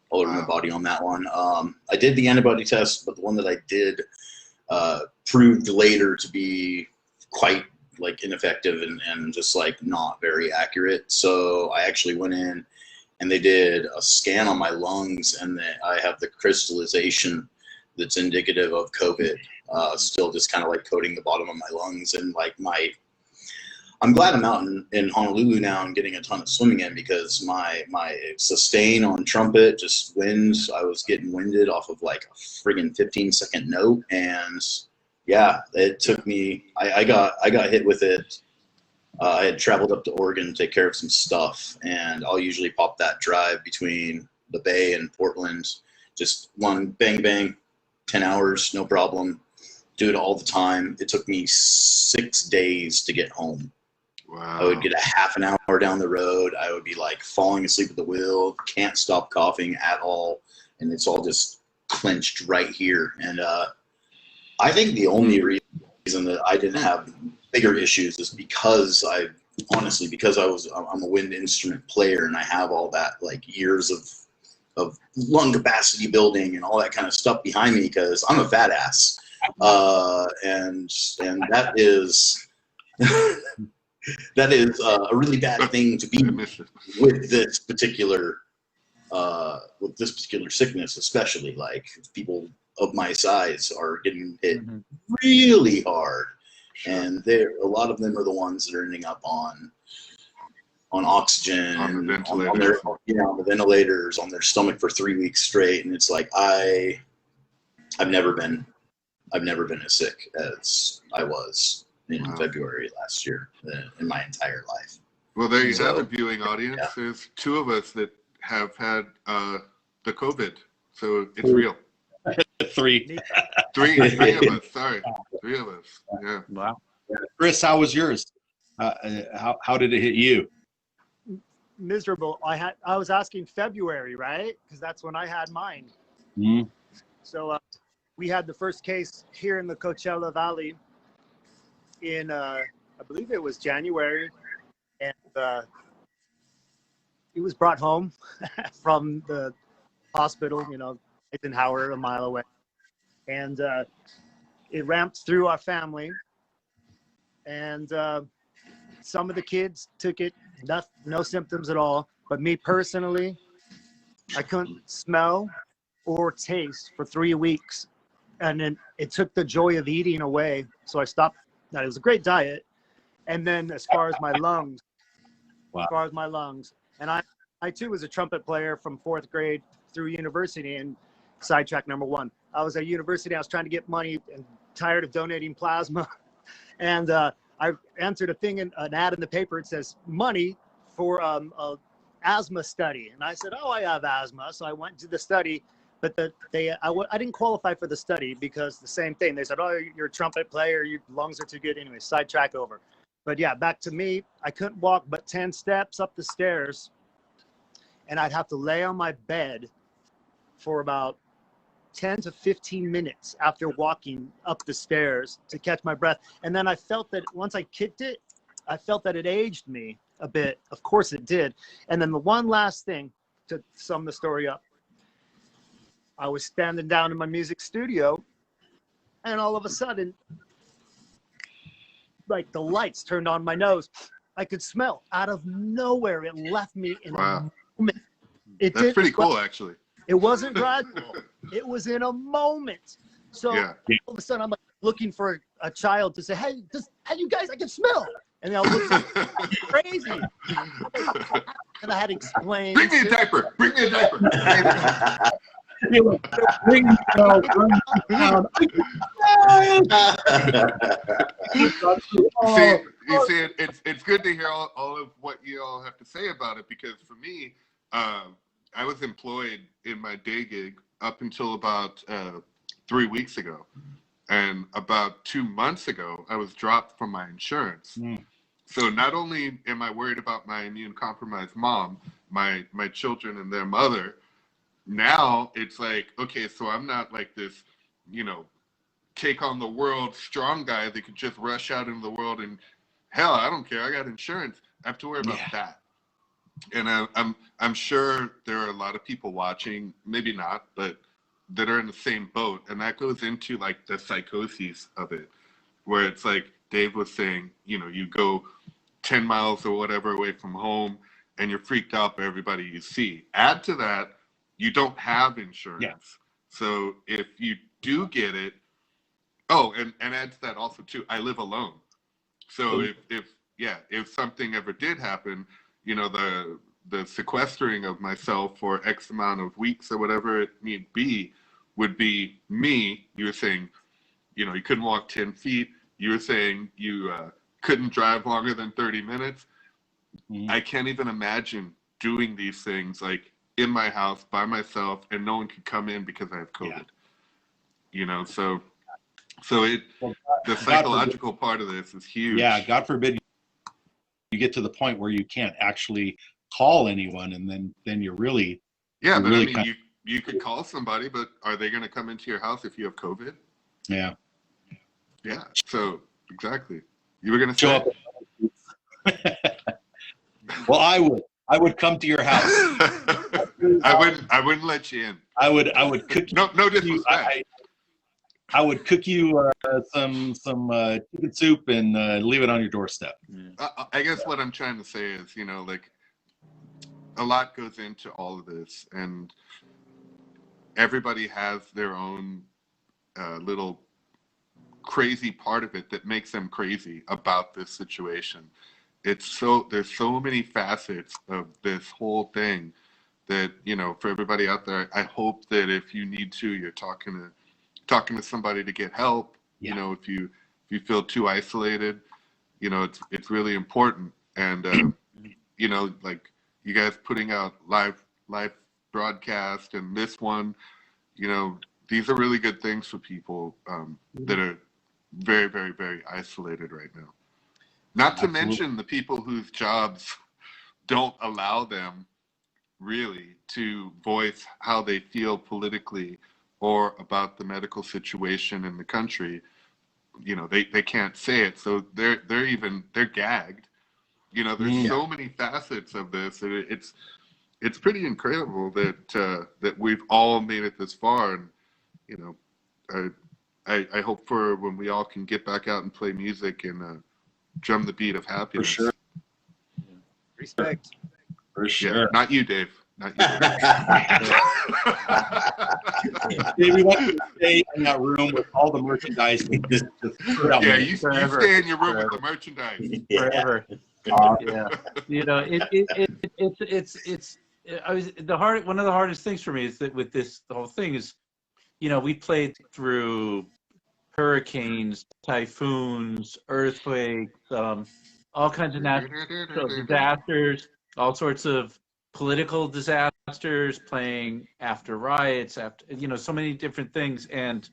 all over my body on that one. I did the antibody test, but the one that I did proved later to be quite like ineffective and just like not very accurate. So I actually went in and they did a scan on my lungs, and I have the crystallization that's indicative of COVID, still just kind of like coating the bottom of my lungs. And like I'm glad I'm out in Honolulu now and getting a ton of swimming in, because my sustain on trumpet, just winds, I was getting winded off of like a friggin' 15-second note. And yeah, it took me, I got hit with it. I had traveled up to Oregon to take care of some stuff, and I'll usually pop that drive between the Bay and Portland. Just one bang, bang, 10 hours, no problem. Do it all the time. It took me 6 days to get home. Wow. I would get a half an hour down the road. I would be like falling asleep at the wheel, can't stop coughing at all. And it's all just clenched right here. And I think the only reason that I didn't have bigger issues is because I'm a wind instrument player, and I have all that like years of lung capacity building and all that kind of stuff behind me, because I'm a fat ass. And that is that is a really bad thing to be with this particular sickness, especially. Like, people of my size are getting hit really hard, and a lot of them are the ones that are ending up on oxygen, on the ventilators, on their stomach for 3 weeks straight. And it's like, I've never been as sick as I was in February last year in my entire life. Well, there you have it, viewing audience. Yeah. There's two of us that have had the COVID, so it's real. Three of us. Sorry, 3 of us. Yeah. Wow. Chris, how was yours? How did it hit you? Miserable. I was asking February, right? Because that's when I had mine. Mm-hmm. So we had the first case here in the Coachella Valley in I believe it was January, and he was brought home from the hospital, you know, Eisenhower, a mile away, and it ramped through our family, and some of the kids took it, no symptoms at all, but me personally, I couldn't smell or taste for 3 weeks. and then it took the joy of eating away. So I stopped. That it was a great diet. And then as far as my lungs, and I too was a trumpet player from 4th grade through university. And sidetrack number 1, I was at university. I was trying to get money and tired of donating plasma. And I answered an ad in the paper. It says money for a asthma study. And I said, oh, I have asthma. So I went to the study, but I didn't qualify for the study because the same thing. They said, oh, you're a trumpet player. Your lungs are too good. Anyway, sidetrack over. But yeah, back to me. I couldn't walk but 10 steps up the stairs, and I'd have to lay on my bed for about 10 to 15 minutes after walking up the stairs to catch my breath. And then I felt that once I kicked it, I felt that it aged me a bit. Of course it did. And then the one last thing to sum the story up, I was standing down in my music studio, and all of a sudden, like the lights turned on my nose. I could smell out of nowhere. It left me in a moment. That's pretty cool, actually. It wasn't gradual. It was in a moment. So all of a sudden, I'm like looking for a child to say, "Hey, you guys, I can smell." And they'll look crazy. And I had to explain. Bring me a diaper. Bring me a diaper. See, it's good to hear all of what you all have to say about it, because for me, I was employed in my day gig up until about 3 weeks ago. And about 2 months ago, I was dropped from my insurance. So not only am I worried about my immune-compromised mom, my children and their mother, now it's like, okay, so I'm not like this, take on the world strong guy that could just rush out into the world and, hell, I don't care, I got insurance. I have to worry about that. And I'm sure there are a lot of people watching, maybe not, but that are in the same boat. And that goes into like the psychoses of it, where it's like Dave was saying, you go 10 miles or whatever away from home and you're freaked out by everybody you see. Add to that, you don't have insurance. Yeah. So if you do get it, and add to that also too, I live alone. So if something ever did happen, the sequestering of myself for X amount of weeks or whatever it need be would be me. You were saying, you couldn't walk 10 feet. You were saying you couldn't drive longer than 30 minutes. I can't even imagine doing these things like in my house by myself and no one could come in because I have COVID. So the psychological part of this is huge. Yeah, God forbid you get to the point where you can't actually call anyone, and then you're really you could call somebody, but are they going to come into your house if you have COVID? Yeah. So exactly, you were going to show up. Well, I would come to your house. I wouldn't let you in. I would cook. No disrespect. I would cook you some chicken soup and leave it on your doorstep. I guess what I'm trying to say is, like a lot goes into all of this, and everybody has their own little crazy part of it that makes them crazy about this situation. There's so many facets of this whole thing that, for everybody out there, I hope that if you need to, you're talking to somebody to get help. If you feel too isolated, it's really important. And like you guys putting out live broadcast and this one, these are really good things for people that are very, very, very isolated right now. Not to mention the people whose jobs don't allow them really to voice how they feel politically or about the medical situation in the country. They can't say it, so they're gagged. There's so many facets of this, and it's pretty incredible that we've all made it this far. And I hope for when we all can get back out and play music and drum the beat of happiness. For sure. Respect. For sure. Yeah, not you, Dave. Not you. We want you to stay in that room with all the merchandise. Just put out Yeah, there. you stay in your room with the merchandise. Forever. Yeah. You know, one of the hardest things for me is that with this, the whole thing is, you know, we played through hurricanes, typhoons, earthquakes, all kinds of natural disasters, all sorts of political disasters, playing after riots, after, you know, so many different things. And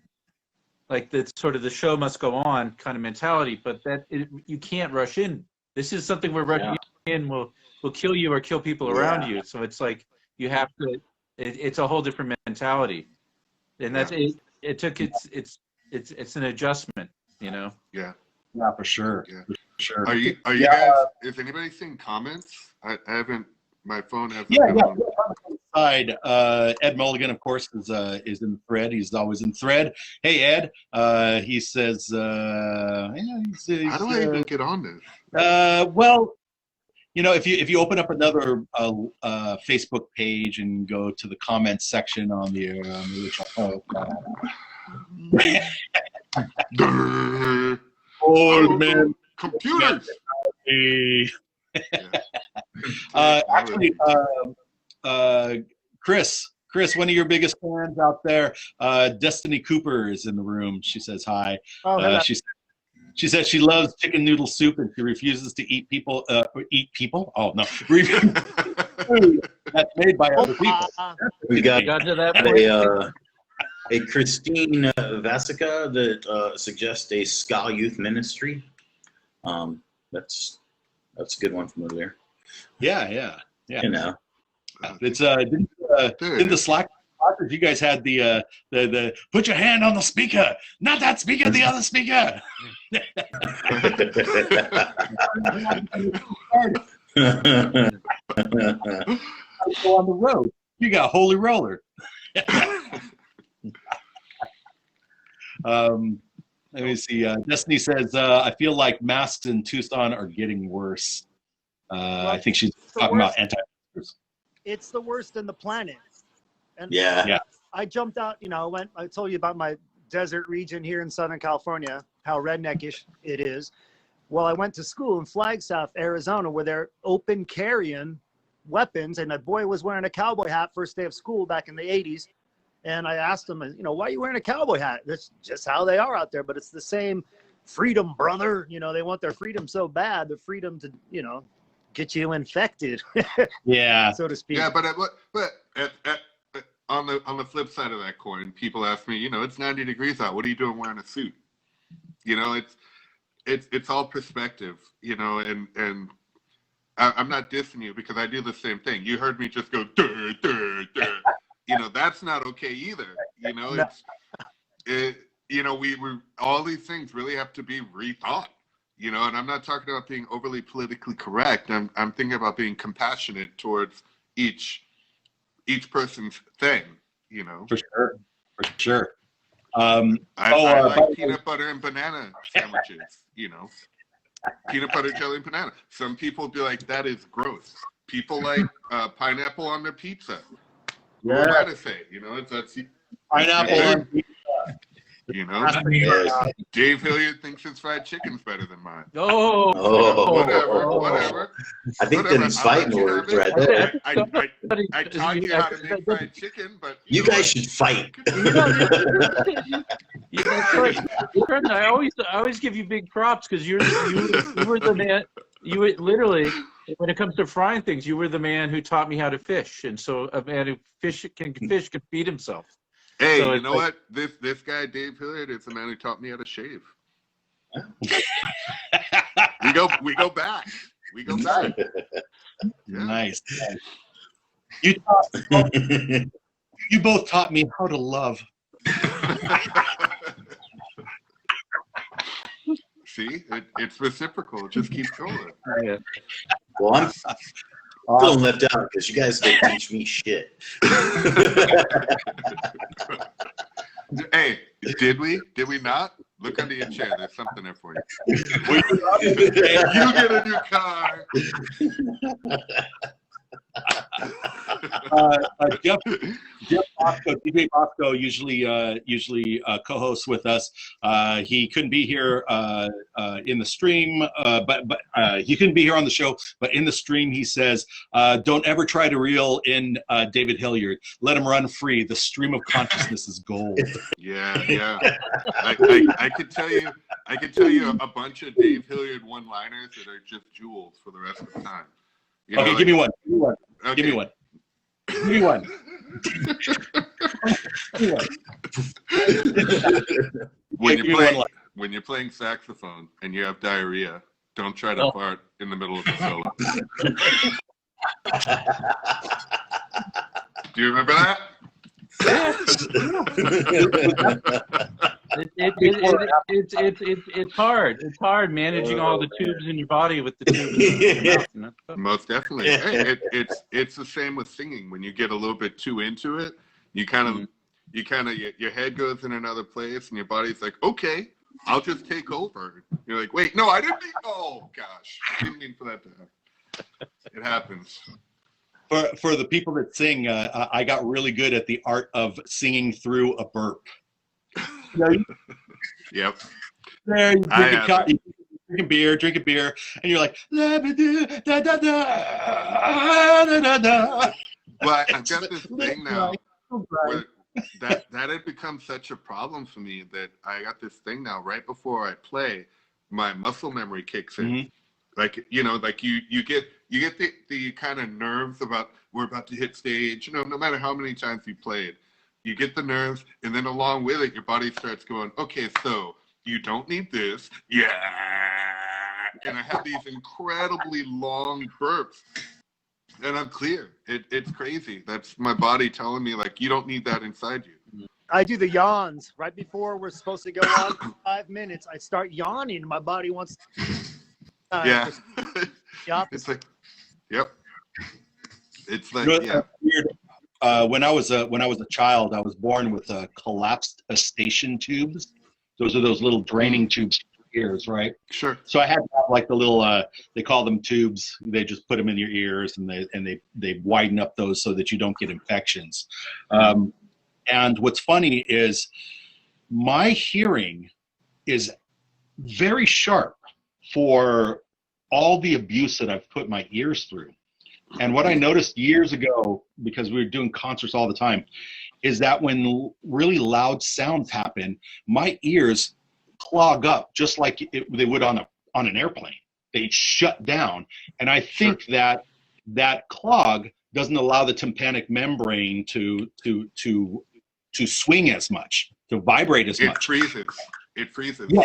like the sort of the show must go on kind of mentality, but you can't rush in. This is something where rushing in will kill you or kill people around you. So it's like you have to. It's a whole different mentality, and that's it took it's an adjustment, you know. Yeah. Yeah, for sure. Yeah. For sure. Are you guys? Is anybody seeing comments? I haven't. My phone hasn't. been on. Side, Ed Mulligan, of course, is in the thread. He's always in thread. Hey, Ed. He says, How do I even get on this? well, you know, if you open up another Facebook page and go to the comments section on the oh man, Computers. Actually, Chris, one of your biggest fans out there, Destiny Cooper is in the room. She says hi. Oh, She says she loves chicken noodle soup and she refuses to eat people. Oh no, food that's made by other people. We got to that point. a Christine Vasica that suggests a ska youth ministry. That's a good one from earlier. Yeah. You know, It's in the Slack. You guys had the put your hand on the speaker, not that speaker, the other speaker. Go on the road. You got holy roller. Let me see. Destiny says, "I feel like masks in Tucson are getting worse." I think she's talking about anti-maskers. it's the worst in the planet. And yeah. I jumped out, you know, I told you about my desert region here in Southern California, how redneckish it is. Well, I went to school in Flagstaff, Arizona, where they're open carrying weapons, and a boy was wearing a cowboy hat first day of school back in the 80s. And I asked him, you know, why are you wearing a cowboy hat? That's just how they are out there. But it's the same freedom, brother. You know, they want their freedom so bad, the freedom to, you know, get you infected. Yeah. So to speak. Yeah, but on the flip side of that coin, people ask me, you know, it's 90 degrees out. What are you doing wearing a suit? You know, it's all perspective, you know, and I'm not dissing you because I do the same thing. You heard me just go, duh, duh, duh. You know, that's not okay either. You know, you know, we all these things really have to be rethought, you know, and I'm not talking about being overly politically correct. I'm thinking about being compassionate towards each person's thing, you know. For sure. I like peanut butter and banana sandwiches, you know. Peanut butter, jelly, and banana. Some people would be like, that is gross. People like pineapple on their pizza. Who am I to say? You know, that's pineapple on pizza. You know, Dave Hillyard thinks his fried chicken's better than mine. Whatever. I think them's fighting words right there. I taught you how to make fried chicken, but you guys should fight. I always give you big props because you were the man. You were literally, when it comes to frying things, you were the man who taught me how to fish, and so a man who can feed himself. Hey, so you know what? This guy, Dave Hillyard, is the man who taught me how to shave. we go back. We go back. Yeah. Nice. You both taught me how to love. See, it's reciprocal. It just keeps going. Yeah. Well, I'm feeling left out because you guys didn't teach me shit. Hey, did we? Did we not? Look under your chair. There's something there for you. You get a new car. Jeff Bosco, DJ Bosco usually co-hosts with us. He couldn't be here in the stream, but he couldn't be here on the show. But in the stream, he says, "Don't ever try to reel in David Hillyard. Let him run free. The stream of consciousness is gold." Yeah. I could tell you a bunch of Dave Hillyard one-liners that are just jewels for the rest of the time. You know, Okay, like, give me one. okay. Give me one. Give me one. When you're playing saxophone and you have diarrhea, don't try to fart in the middle of the solo. Do you remember that? It's hard. It's hard managing all the tubes in your body with the tubes. In your mouth, you know? Most definitely. Hey, it's the same with singing. When you get a little bit too into it, you kind of your head goes in another place, and your body's like, okay, I'll just take over. You're like, wait, no, I didn't mean. Oh gosh, I didn't mean for that to happen. It happens. For the people that sing, I got really good at the art of singing through a burp. Yep. There, you drink a beer, and you're like, da, da, da, da, da, da. Well, I've got this thing now where that had become such a problem for me that I got this thing now. Right before I play, my muscle memory kicks in. Mm-hmm. Like, you know, like you get the kind of nerves about we're about to hit stage. You know, no matter how many times you played, you get the nerves, and then along with it, your body starts going, okay, so you don't need this. Yeah. And I have these incredibly long burps, and I'm clear. It's crazy. That's my body telling me, like, you don't need that inside you. I do the yawns right before we're supposed to go on for 5 minutes. I start yawning. My body wants. Yeah. Yep. It's like, yep. It's like, You know, yeah. weird. When I was a child, I was born with collapsed eustachian tubes. Those are those little draining tubes for ears, right? Sure. So I had to have like the little they call them tubes. They just put them in your ears, and they widen up those so that you don't get infections. And what's funny is my hearing is very sharp for all the abuse that I've put my ears through. And what I noticed years ago, because we were doing concerts all the time, is that when really loud sounds happen, my ears clog up just like they would on an airplane. They shut down. And I think that clog doesn't allow the tympanic membrane to swing as much, to vibrate as much. It freezes. Yeah.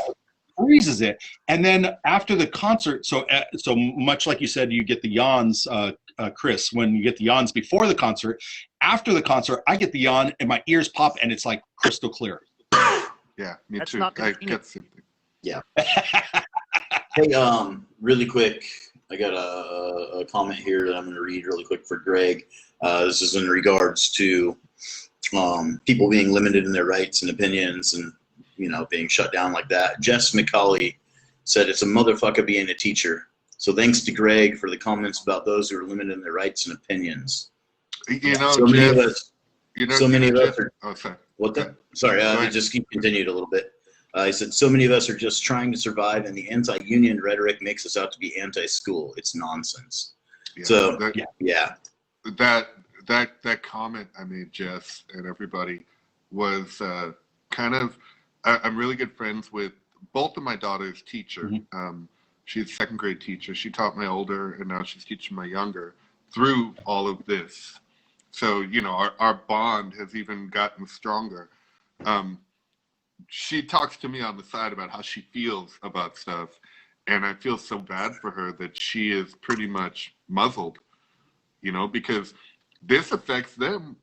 Freezes it, and then after the concert, so much like you said, you get the yawns, Chris. When you get the yawns before the concert, after the concert, I get the yawn and my ears pop, and it's like crystal clear. Yeah, me That's too. not I convenient. get something. Yeah. Hey, really quick, I got a comment here that I'm going to read really quick for Greg. This is in regards to people being limited in their rights and opinions, and being shut down like that. Jess McCauley said, "It's a motherfucker being a teacher. So thanks to Greg for the comments about those who are limited in their rights and opinions." You know, so many of us. Oh, sorry. What the? Sorry, just keep continued a little bit. He said, "So many of us are just trying to survive, and the anti-union rhetoric makes us out to be anti-school. It's nonsense." Yeah, So that comment I made, Jess, and everybody, was kind of. I'm really good friends with both of my daughter's teacher. Mm-hmm. She's a second grade teacher. She taught my older, and now she's teaching my younger through all of this. So, our bond has even gotten stronger. She talks to me on the side about how she feels about stuff, and I feel so bad for her that she is pretty much muzzled, because this affects them,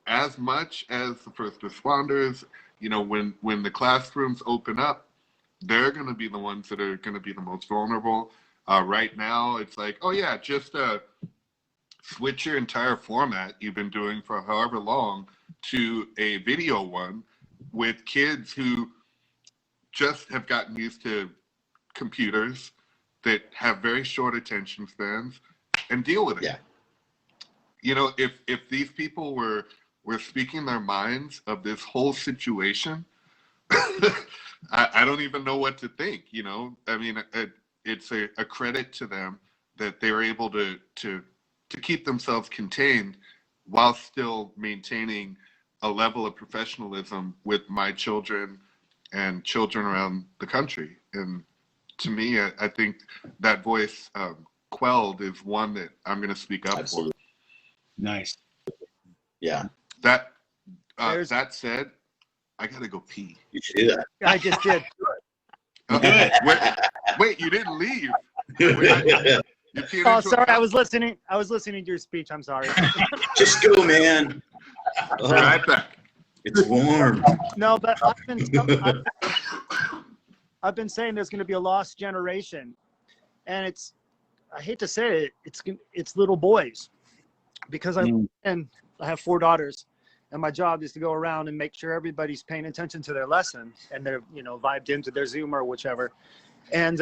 as much as the first responders. When the classrooms open up, they're going to be the ones that are going to be the most vulnerable. Right now, it's like, oh yeah, just switch your entire format you've been doing for however long to a video one with kids who just have gotten used to computers that have very short attention spans, and deal with it. Yeah. you know, if these people were speaking their minds of this whole situation, I don't even know what to think. You know, I mean, it's a credit to them that they were able to keep themselves contained while still maintaining a level of professionalism with my children and children around the country. And to me, I think that voice, quelled, is one that I'm going to speak up Absolutely. for. Nice. Yeah. That said, I got to go pee. You should do that. I just did. Okay. Wait, you didn't leave. Oh, sorry. I was listening to your speech. I'm sorry. Just go, man. Be right back. It's warm. No, but I've been saying there's going to be a lost generation, and I hate to say it, it's little boys, because I have 4 daughters, and my job is to go around and make sure everybody's paying attention to their lesson and they're, you know, vibed into their Zoom or whichever. And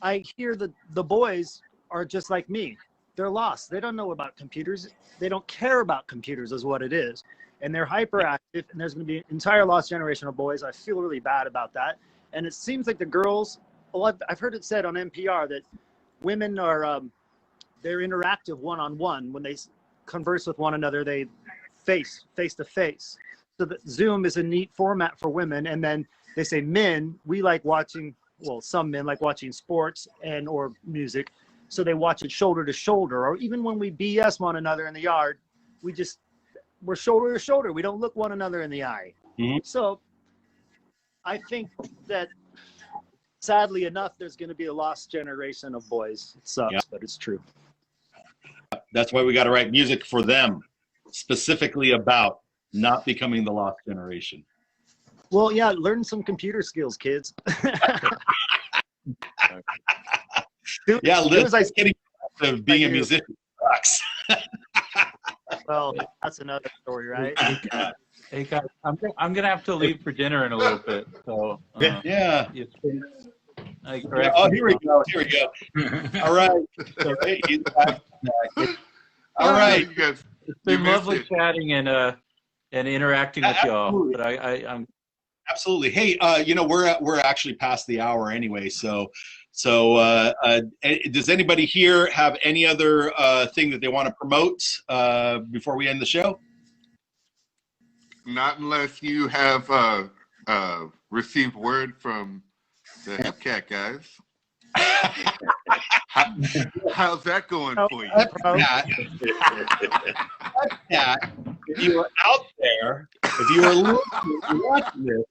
I hear that the boys are just like me. They're lost. They don't know about computers. They don't care about computers is what it is. And they're hyperactive, and there's going to be an entire lost generation of boys. I feel really bad about that. And it seems like the girls, well, I've heard it said on NPR that women are, they're interactive one-on-one. When they converse with one another, they face to face. So that Zoom is a neat format for women. And then they say men, we like watching, well, some men like watching sports and or music. So they watch it shoulder to shoulder. Or even when we BS one another in the yard, we're shoulder to shoulder. We don't look one another in the eye. Mm-hmm. So I think that sadly enough, there's going to be a lost generation of boys. It sucks, but it's true. That's why we got to write music for them, specifically about not becoming the lost generation. Well, yeah, learn some computer skills, kids. Getting to being a musician sucks. Well, that's another story, right? Hey guys, I'm gonna have to leave for dinner in a little bit. So yeah. Oh, here we go. All right. All right. It's been lovely chatting and interacting with y'all. But I'm absolutely. Hey, we're actually past the hour anyway. So does anybody here have any other thing that they want to promote before we end the show? Not unless you have received word from the Hepcat guys. How's that going for you? Hepcat, if you were out there, if you were listening and watching this,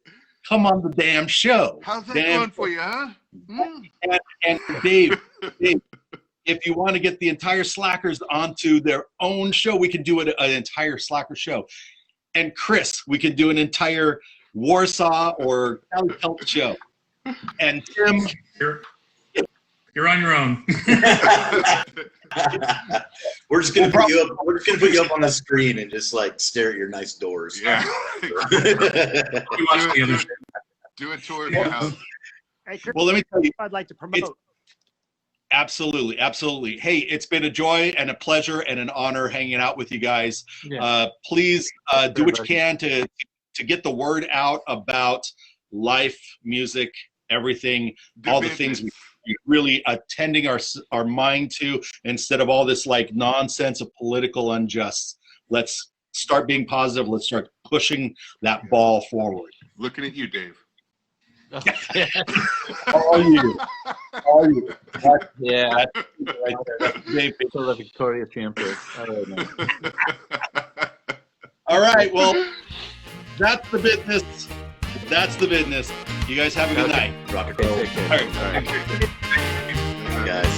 come on the damn show. How's that going for you, huh? And Dave, if you want to get the entire Slackers onto their own show, we can do an entire Slacker show. And Chris, we could do an entire Warsaw or Cali Celt show. And Tim, you're on your own. We're just gonna put you up. We're just gonna put you up on the screen and just like stare at your nice doors. Yeah. Do a tour of your house. Hey, Chris, well, let me tell you, I'd like to promote. Absolutely. Hey, it's been a joy and a pleasure and an honor hanging out with you guys. Yeah. Please do what you can to get the word out about life, music, everything, all the things we really attending our mind to, instead of all this like nonsense of political unjust. Let's start being positive. Let's start pushing that ball forward. Looking at you, Dave. All you. Yeah. That's right there. That's Dave. The Victoria Champion. All right. Well, that's the business. That's the business. You guys have a good night. Rock and roll. All right. Guys.